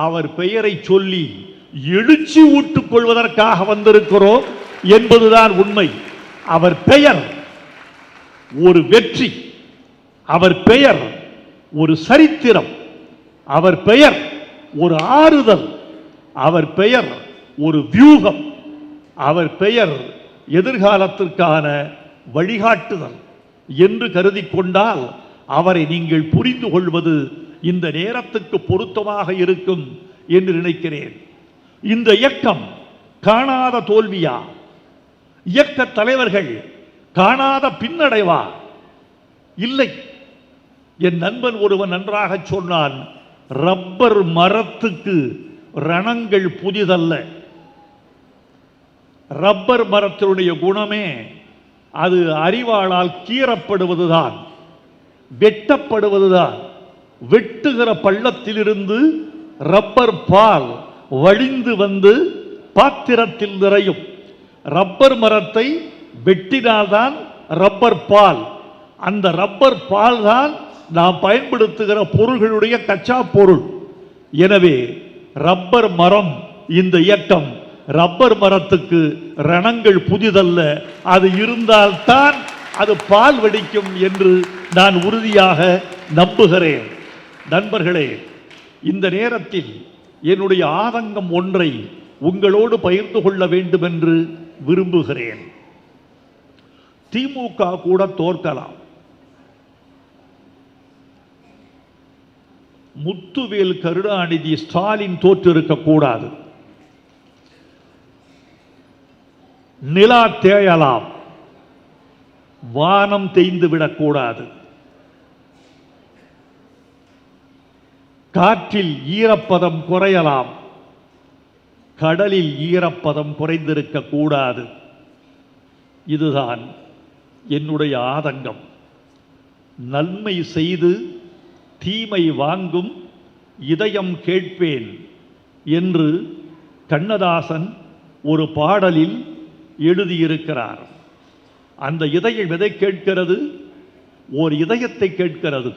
அவர் பெயரை சொல்லி எழுச்சி ஊட்டுக் கொள்வதற்காக வந்திருக்கிறோம் என்பதுதான் உண்மை. அவர் பெயர் ஒரு வெற்றி, அவர் பெயர் ஒரு சரித்திரம், அவர் பெயர் ஒரு ஆறுதல், அவர் பெயர் ஒரு வியூகம், அவர் பெயர் எதிர்காலத்திற்கான வழிகாட்டுதல் என்று கருதி கொண்டால் அவரை நீங்கள் புரிந்து கொள்வது இந்த நேரத்துக்கு பொருத்தமாக இருக்கும் என்று நினைக்கிறேன். இந்த இயக்கம் காணாத தோல்வியா? இயக்க தலைவர்கள் காணாத பின்னடைவா? இல்லை. என் நண்பன் ஒருவன் நன்றாக சொன்னான், ரப்பர் மரத்துக்கு ரணங்கள் புதிதல்ல. ரப்பர் மரத்தினுடைய குணமே அது அறிவாளால் கீறப்படுவதுதான், வெட்டப்படுவதுதான். வெட்டுகிற பள்ளத்திலிருந்து ரப்பர் பால் வழிந்து வந்து பாத்திரத்தில் நிறையும். ரப்பர் மரத்தை வெட்டினால்தான் ரப்பர் பால். அந்த ரப்பர் பால் தான் நாம் பயன்படுத்துகிற பொருள்களுடைய கச்சா பொருள். எனவே ரப்பர் மரம் இந்த இயக்கம் ரப்பர் மரத்துக்கு ரணங்கள் புதிதல்ல. அது இருந்தால்தான் அது பால் வெடிக்கும் என்று நான் உறுதியாக நம்புகிறேன். நண்பர்களே, இந்த நேரத்தில் என்னுடைய ஆதங்கம் ஒன்றை உங்களோடு பகிர்ந்து கொள்ள வேண்டும் என்று விரும்புகிறேன். திமுக கூட தோற்கலாம். முத்துவேல் கருணாநிதி ஸ்டாலின் தோற்றிருக்க கூடாது. நிலா தேயலாம், வானம் தேய்ந்து விடக்கூடாது. காற்றில் ஈரப்பதம் குறையலாம், கடலில் ஈரப்பதம் குறைந்திருக்க கூடாது. இதுதான் என்னுடைய ஆதங்கம். நன்மை செய்து தீமை வாங்கும் இதயம் கேட்பேன் என்று கண்ணதாசன் ஒரு பாடலில் எழுதியிருக்கிறார். அந்த இதயம் எதை கேட்கிறது? ஓர் இதயத்தை கேட்கிறது.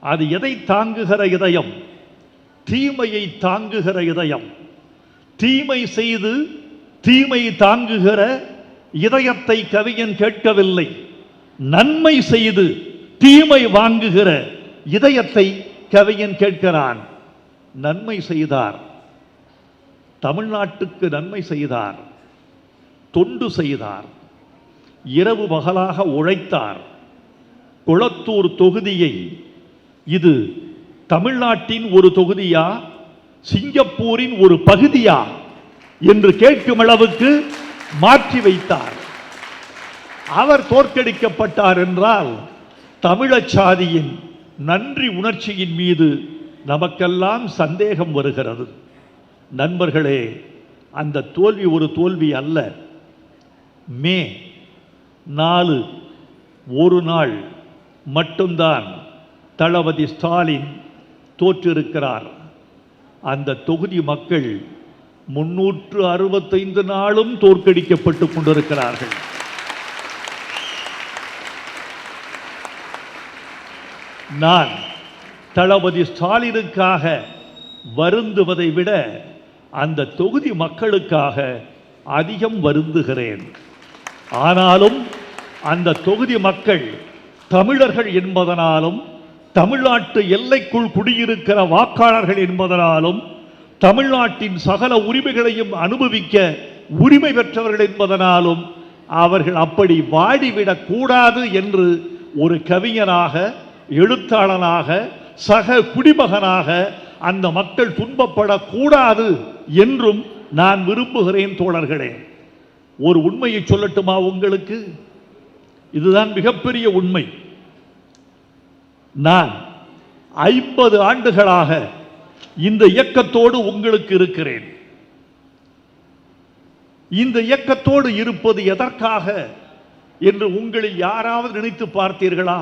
அது எதை தாங்குகிற இதயம்? தீமையை தாங்குகிற இதயம். தீமை செய்து தீமை தாங்குகிற இதயத்தை கவிஞன் கேட்கவில்லை. நன்மை செய்து தீமை வாங்குகிற இதயத்தை கவிஞன் கேட்கிறான். நன்மை செய்தார், தமிழ்நாட்டுக்கு நன்மை செய்தார், தொண்டு செய்தார், இரவு பகலாக உழைத்தார். கொளத்தூர் தொகுதியை இது தமிழ்நாட்டின் ஒரு தொகுதியா, சிங்கப்பூரின் ஒரு பகுதியா என்று கேட்கும் அளவுக்கு மாற்றி வைத்தார். அவர் தோற்கடிக்கப்பட்டார் என்றால் தமிழச் சாதியின் நன்றி உணர்ச்சியின் மீது நமக்கெல்லாம் சந்தேகம் வருகிறது. நண்பர்களே, அந்த தோல்வி ஒரு தோல்வி அல்ல. மே 4 ஒரு நாள் மட்டும்தான் தளபதி ஸ்டாலின் தோற்றிருக்கிறார். அந்த தொகுதி மக்கள் 365 நாளும் தோற்கடிக்கப்பட்டு கொண்டிருக்கிறார்கள். நான் தளபதி ஸ்டாலினுக்காக வருந்துவதை விட அந்த தொகுதி மக்களுக்காக அதிகம் வருந்துகிறேன். ஆனாலும் அந்த தொகுதி மக்கள் தமிழர்கள் என்பதனாலும், தமிழ்நாட்டு எல்லைக்குள் குடியிருக்கிற வாக்காளர்கள் என்பதனாலும், தமிழ்நாட்டின் சகல உரிமைகளையும் அனுபவிக்க உரிமை பெற்றவர்கள் என்பதனாலும் அவர்கள் அப்படி வாடிவிடக் கூடாது என்று ஒரு கவிஞனாக, எழுத்தாளனாக, சக குடிமகனாக அந்த மக்கள் துன்பப்படக்கூடாது என்றும் நான் விரும்புகிறேன். தோழர்களே, ஒரு உண்மையை சொல்லட்டுமா உங்களுக்கு? இதுதான் மிகப்பெரிய உண்மை. நான் 50 ஆண்டுகளாக இந்த இயக்கத்தோடு உங்களுக்கு இருக்கிறேன். இந்த இயக்கத்தோடு இருப்பது எதற்காக என்று உங்களில் யாராவது நினைத்து பார்த்தீர்களா?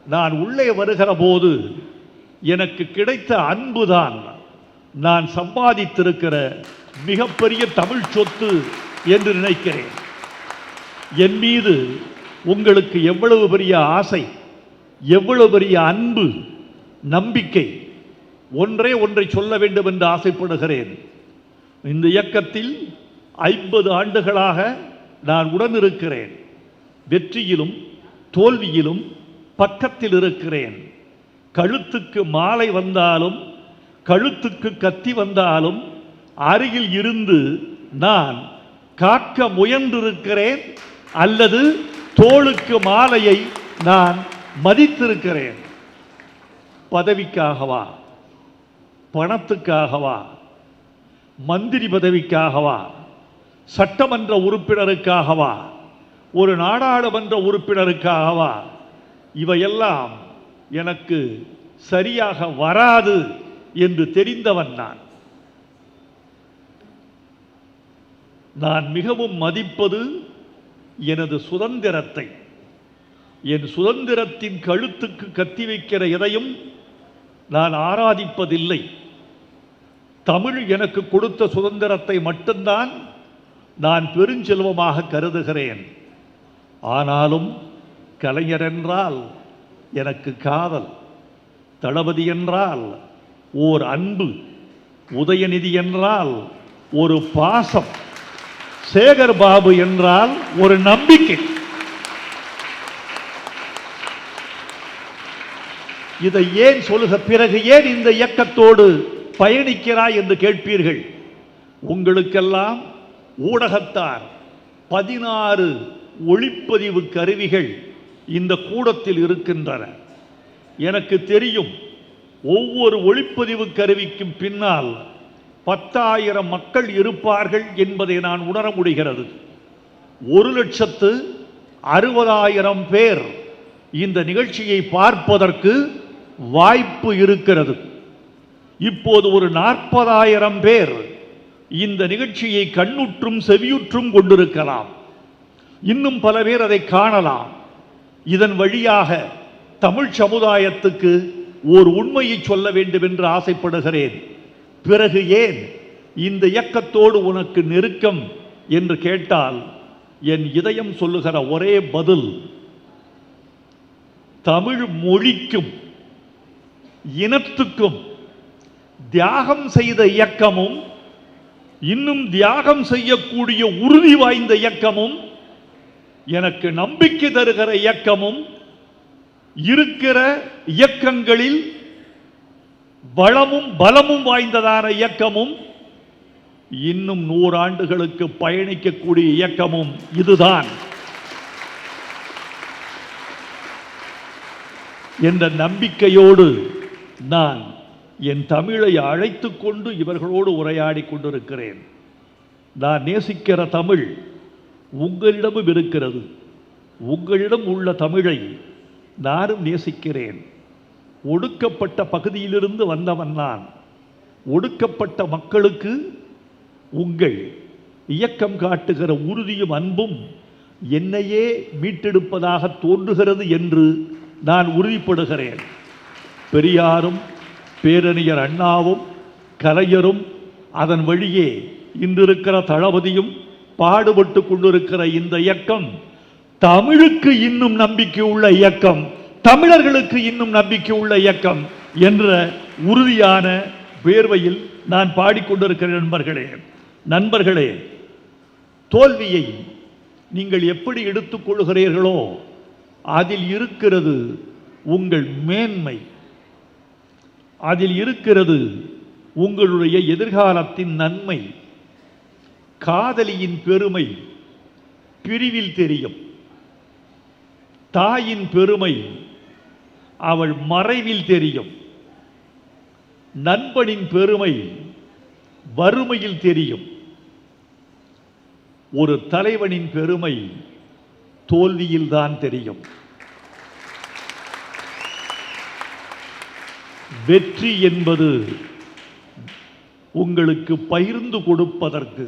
நான் உள்ளே வருகிற போது எனக்கு கிடைத்த அன்புதான் நான் சம்பாதித்திருக்கிற மிகப்பெரிய தமிழ் சொத்து என்று நினைக்கிறேன். என் மீது உங்களுக்கு எவ்வளவு பெரிய ஆசை, எவ்வளவு பெரிய அன்பு, நம்பிக்கை. ஒன்றை சொல்ல வேண்டும் என்று ஆசைப்படுகிறேன். இந்த இயக்கத்தில் 50 ஆண்டுகளாக நான் உடன் இருக்கிறேன். வெற்றியிலும் தோல்வியிலும் பக்கத்தில் இருக்கிறேன். கழுத்துக்கு மாலை வந்தாலும் கழுத்துக்கு கத்தி வந்தாலும் அருகில் இருந்து நான் காக்க முயன்றிருக்கிறேன், அல்லது தோளுக்கு மாலையை நான் மதித்திருக்கிறேன். பதவிக்காகவா, பணத்துக்காகவா, மந்திரி பதவிக்காகவா, சட்டமன்ற உறுப்பினருக்காகவா, ஒரு நாடாளுமன்ற உறுப்பினருக்காகவா? இவையெல்லாம் எனக்கு சரியாக வராது என்று தெரிந்தவன் நான் மிகவும் மதிப்பது எனது சுதந்திரத்தை. என் சுதந்திரத்தின் கழுத்துக்கு கத்தி வைக்கிற எதையும் நான் ஆராதிப்பதில்லை. தமிழ் எனக்கு கொடுத்த சுதந்திரத்தை மட்டும்தான் நான் பெருஞ்செல்வமாக கருதுகிறேன். ஆனாலும் கலைஞர் என்றால் எனக்கு காதல், தளபதி என்றால் ஓர் அன்பு, உதயநிதி என்றால் ஒரு பாசம், சேகர் பாபு என்றால் ஒரு நம்பிக்கை. இதை ஏன் சொல்லுக, பிறகு ஏன் இந்த இயக்கத்தோடு பயணிக்கிறாய் என்று கேட்பீர்கள். உங்களுக்கெல்லாம் ஊடகத்தார் 16 ஒளிப்பதிவு கருவிகள் இந்த கூடத்தில் இருக்கின்றன. எனக்கு தெரியும், ஒவ்வொரு ஒளிப்பதிவு கருவிக்கும் பின்னால் 10,000 மக்கள் இருப்பார்கள் என்பதை நான் உணர முடிகிறது. 1,60,60,000 பேர் இந்த நிகழ்ச்சியை பார்ப்பதற்கு வாய்ப்பு இருக்கிறது. இப்போது ஒரு 40,000 பேர் இந்த நிகழ்ச்சியை கண்ணுற்றும் செவியுற்றும் கொண்டிருக்கலாம். இன்னும் பல பேர் அதை காணலாம். இதன் வழியாக தமிழ் சமுதாயத்துக்கு ஒரு உண்மையை சொல்ல வேண்டும் என்று ஆசைப்படுகிறேன். பிறகு ஏன் இந்த இயக்கத்தோடு உனக்கு நெருக்கம் என்று கேட்டால், என் இதயம் சொல்லுகிற ஒரே பதில், தமிழ் மொழிக்கும் இனத்துக்கும் தியாகம் செய்த இயக்கமும், இன்னும் தியாகம் செய்யக்கூடிய உறுதி வாய்ந்த இயக்கமும், எனக்கு நம்பிக்கை தருகிற இயக்கமும், இருக்கிற இயக்கங்களில் வளமும் பலமும் வாய்ந்ததான இயக்கமும், இன்னும் 100 ஆண்டுகளுக்கு பயணிக்கக்கூடிய இயக்கமும் இதுதான் என்ற நம்பிக்கையோடு நான் என் தமிழை அழைத்து கொண்டு இவர்களோடு உரையாடி கொண்டிருக்கிறேன். நான் நேசிக்கிற தமிழ் உங்களிடமும் இருக்கிறது. உங்களிடம் உள்ள தமிழை நானும் நேசிக்கிறேன். ஒடுக்கப்பட்ட பகுதியிலிருந்து வந்தவன் நான். ஒடுக்கப்பட்ட மக்களுக்கு உங்கள் இயக்கம் காட்டுகிற உறுதியும் அன்பும் என்னையே மீட்டெடுப்பதாக தோன்றுகிறது என்று நான் உறுதிப்படுகிறேன். பெரியாரும் பேரறிஞர் அண்ணாவும் கலைஞரும் அதன் வழியே இன்றிருக்கிற தளபதியும் பாடுபட்டு கொண்டிருக்கிற இந்த இயக்கம் தமிழுக்கு இன்னும் நம்பிக்கை உள்ள இயக்கம், தமிழர்களுக்கு இன்னும் நம்பிக்கை உள்ள இயக்கம் என்ற உறுதியான வேர்வையில் நான் பாடிக்கொண்டிருக்கிறேன். நண்பர்களே, தோல்வியை நீங்கள் எப்படி எடுத்துக்கொள்கிறீர்களோ அதில் இருக்கிறது உங்கள் மேன்மை, அதில் இருக்கிறது உங்களுடைய எதிர்காலத்தின் நன்மை. காதலியின் பெருமை பிரிவில் தெரியும், தாயின் பெருமை அவள் மறைவில் தெரியும், நண்பனின் பெருமை வறுமையில் தெரியும், ஒரு தலைவனின் பெருமை தோல்வியில் தான் தெரியும். வெற்றி என்பது உங்களுக்கு பகிர்ந்து கொடுப்பதற்கு,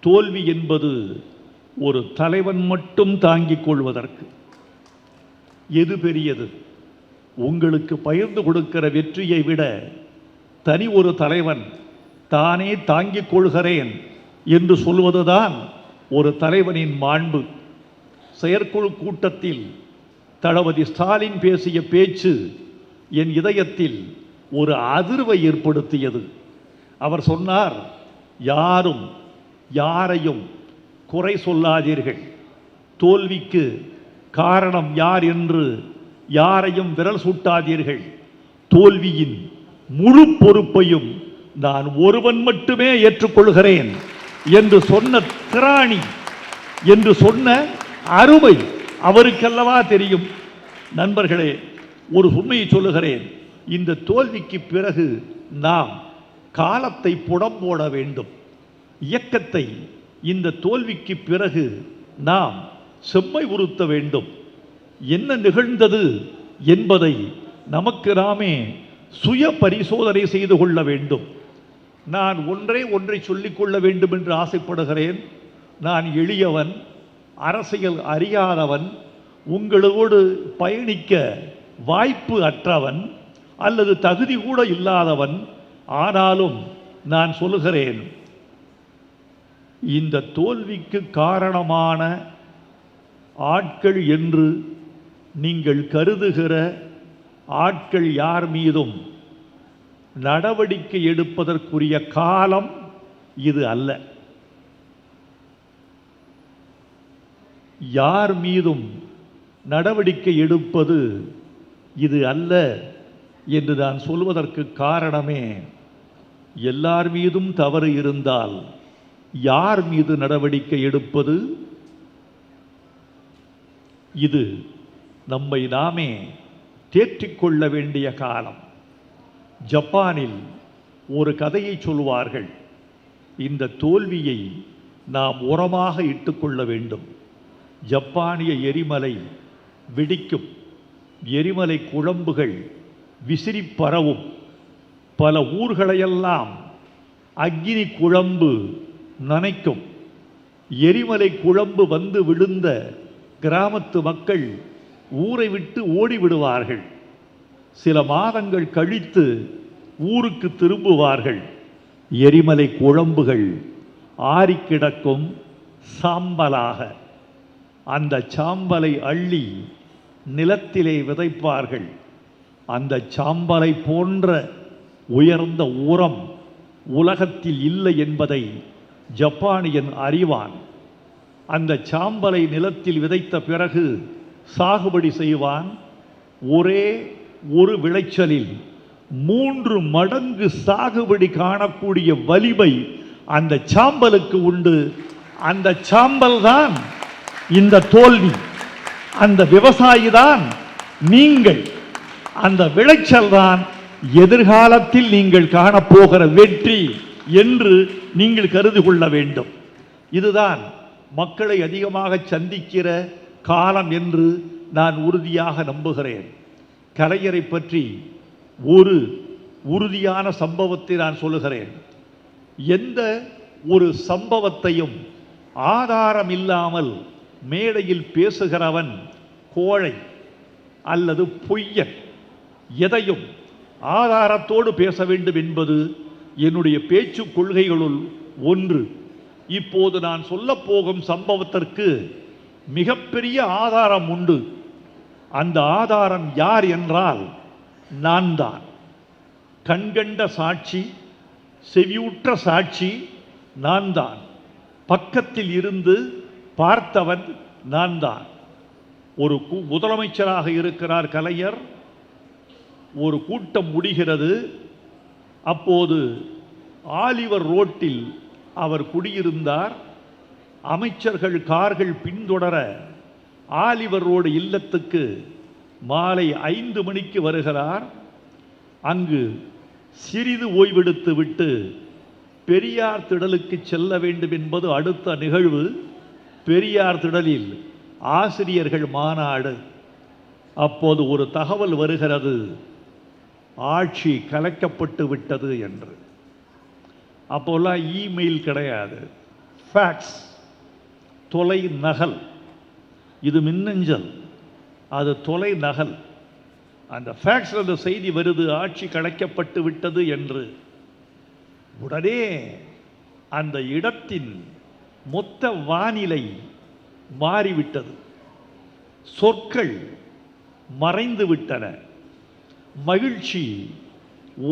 தோல்வி என்பது ஒரு தலைவன் மட்டும் தாங்கிக் கொள்வதற்கு. எது பெரியது? உங்களுக்கு பகிர்ந்து கொடுக்கிற வெற்றியை விட தனி ஒரு தலைவன் தானே தாங்கிக் கொள்கிறேன் என்று சொல்வதுதான் ஒரு தலைவனின் மாண்பு. செயற்குழு கூட்டத்தில் தளபதி ஸ்டாலின் பேசிய பேச்சு என் இதயத்தில் ஒரு அதிர்வை ஏற்படுத்தியது. அவர் சொன்னார், யாரும் யாரையும் குறை சொல்லாதீர்கள், தோல்விக்கு காரணம் யார் என்று யாரையும் விரல் சூட்டாதீர்கள், தோல்வியின் முழு பொறுப்பையும் நான் ஒருவன் மட்டுமே ஏற்றுக்கொள்கிறேன் என்று சொன்ன திராணி, என்று சொன்ன அருமை அவருக்கல்லவா தெரியும். நண்பர்களே, ஒரு உண்மையை சொல்லுகிறேன். இந்த தோல்விக்கு பிறகு நாம் காலத்தை புடம் போட வேண்டும். இயக்கத்தை இந்த தோல்விக்கு பிறகு நாம் செம்மை உறுத்த வேண்டும். என்ன நிகழ்ந்தது என்பதை நமக்கு நாமே சுய பரிசோதனை செய்து கொள்ள வேண்டும். நான் ஒன்றை சொல்லிக்கொள்ள வேண்டும் என்று ஆசைப்படுகிறேன். நான் எளியவன், அரசியல் அறியாதவன், உங்களோடு பயணிக்க வாய்ப்பு அற்றவன் அல்லது தகுதி கூட இல்லாதவன். ஆனாலும் நான் சொல்லுகிறேன், இந்த தோல்விக்கு காரணமான ஆட்கள் என்று நீங்கள் கருதுகிற ஆட்கள் யார் மீதும் நடவடிக்கை எடுப்பதற்குரிய காலம் இது அல்ல. யார் மீதும் நடவடிக்கை எடுப்பது இது அல்ல என்று நான் சொல்வதற்கு காரணமே, எல்லார் மீதும் தவறு இருந்தால் யார் மீது நடவடிக்கை எடுப்பது? இது நம்மை நாமே தேற்றிக்கொள்ள வேண்டிய காலம். ஜப்பானில் ஒரு கதையை சொல்வார்கள். இந்த தோல்வியை நாம் உரமாக இட்டுக்கொள்ள வேண்டும். ஜப்பானிய எரிமலை வெடிக்கும், எரிமலை குழம்புகள் விசிறி பரவும், பல ஊர்களையெல்லாம் அக்கினி குழம்பு நனைக்கும். எரிமலை குழம்பு வந்து விழுந்த கிராமத்து மக்கள் ஊரை விட்டு ஓடிவிடுவார்கள். சில மாதங்கள் கழித்து ஊருக்கு திரும்புவார்கள். எரிமலை குழம்புகள் ஆறி கிடக்கும் சாம்பலாக. அந்த சாம்பலை அள்ளி நிலத்திலே விதைப்பார்கள். அந்த சாம்பலை போன்ற உயர்ந்த உரம் உலகத்தில் இல்லை என்பதை ஜப்பானியன் அறிவான். அந்த சாம்பலை நிலத்தில் விதைத்த பிறகு சாகுபடி செய்வான். ஒரே ஒரு விளைச்சலில் 3 மடங்கு சாகுபடி காணக்கூடிய வலிமை அந்த சாம்பலுக்கு உண்டு. அந்த சாம்பல் தான் இந்த தோல்வி, அந்த விவசாயி தான் நீங்கள், அந்த விளைச்சல் தான் எதிர்காலத்தில் நீங்கள் காணப்போகிற வெற்றி என்று நீங்கள் கருதி கொள்ள வேண்டும். இதுதான் மக்களை அதிகமாக சந்திக்கிற காலம் என்று நான் உறுதியாக நம்புகிறேன். கலைஞரை பற்றி ஒரு உறுதியான சம்பவத்தை நான் சொல்லுகிறேன். எந்த ஒரு சம்பவத்தையும் ஆதாரம் இல்லாமல் மேடையில் பேசுகிறவன் கோழை அல்லது பொய்யன். எதையும் ஆதாரத்தோடு பேச வேண்டும் என்பது என்னுடைய பேச்சு கொள்கைகளுள் ஒன்று. இப்போது நான் சொல்லப் போகும் சம்பவத்திற்கு மிகப்பெரிய ஆதாரம் உண்டு. அந்த ஆதாரம் யார் என்றால் நான் தான். கண்கண்ட சாட்சி, செவியுற்ற சாட்சி நான் தான். பக்கத்தில் இருந்து பார்த்தவன் நான் தான். ஒரு முதலமைச்சராக இருக்கிறார் கலைஞர். ஒரு கூட்டம் முடிகிறது. அப்போது ஆலிவர் ரோட்டில் அவர் குடியிருந்தார். அமைச்சர்கள் கார்கள் பின்தொடர ஆலிவர் ரோடு இல்லத்துக்கு மாலை 5 மணிக்கு வருகிறார். அங்கு சிறிது ஓய்வெடுத்து விட்டு பெரியார் திடலுக்கு செல்ல வேண்டும் என்பது அடுத்த நிகழ்வு. பெரியார் திடலில் ஆசிரியர்கள் மாநாடு. அப்போது ஒரு தகவல் வருகிறது, ஆட்சி கலைக்கப்பட்டு விட்டது என்று. அப்போல்லாம் இமெயில் கிடையாது, ஃபேக்ஸ். தொலை நகல். இது மின்னஞ்சல், அது தொலை நகல். அந்த ஃபேக்ஸில் அந்த செய்தி வருது, ஆட்சி கலைக்கப்பட்டு விட்டது என்று. உடனே அந்த இடத்தின் மொத்த வானிலை மாறிவிட்டது. சொற்கள் மறைந்து விட்டன, மகிழ்ச்சி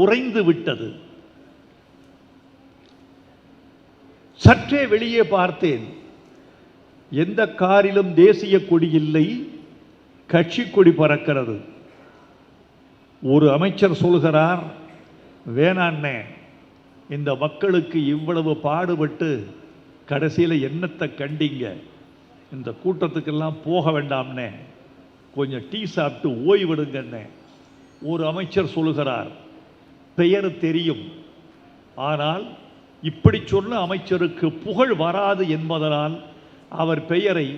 உறைந்து விட்டது. சற்றே வெளியே பார்த்தேன். எந்த காரிலும் தேசிய கொடி இல்லை, கட்சி கொடி பறக்கிறது. ஒரு அமைச்சர் சொல்கிறார், வேணாண்ணே, இந்த மக்களுக்கு இவ்வளவு பாடுபட்டு கடைசியில் என்னத்தை கண்டிங்க, இந்த கூட்டத்துக்கெல்லாம் போக வேண்டாம்னே, கொஞ்சம் டீ சாப்பிட்டு ஓய்விடுங்கண்ணே. ஒரு அமைச்சர் சொல்லுகிறார், பெயர் தெரியும், ஆனால் இப்படி சொன்ன அமைச்சருக்கு புகழ் வராது என்பதனால் அவர் பெயரை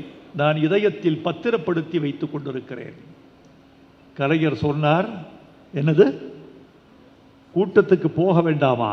நான் இதயத்தில் பத்திரப்படுத்தி வைத்துக் கொண்டிருக்கிறேன். கலைஞர் சொன்னார், என்னது கூட்டத்துக்கு போக வேண்டாமா?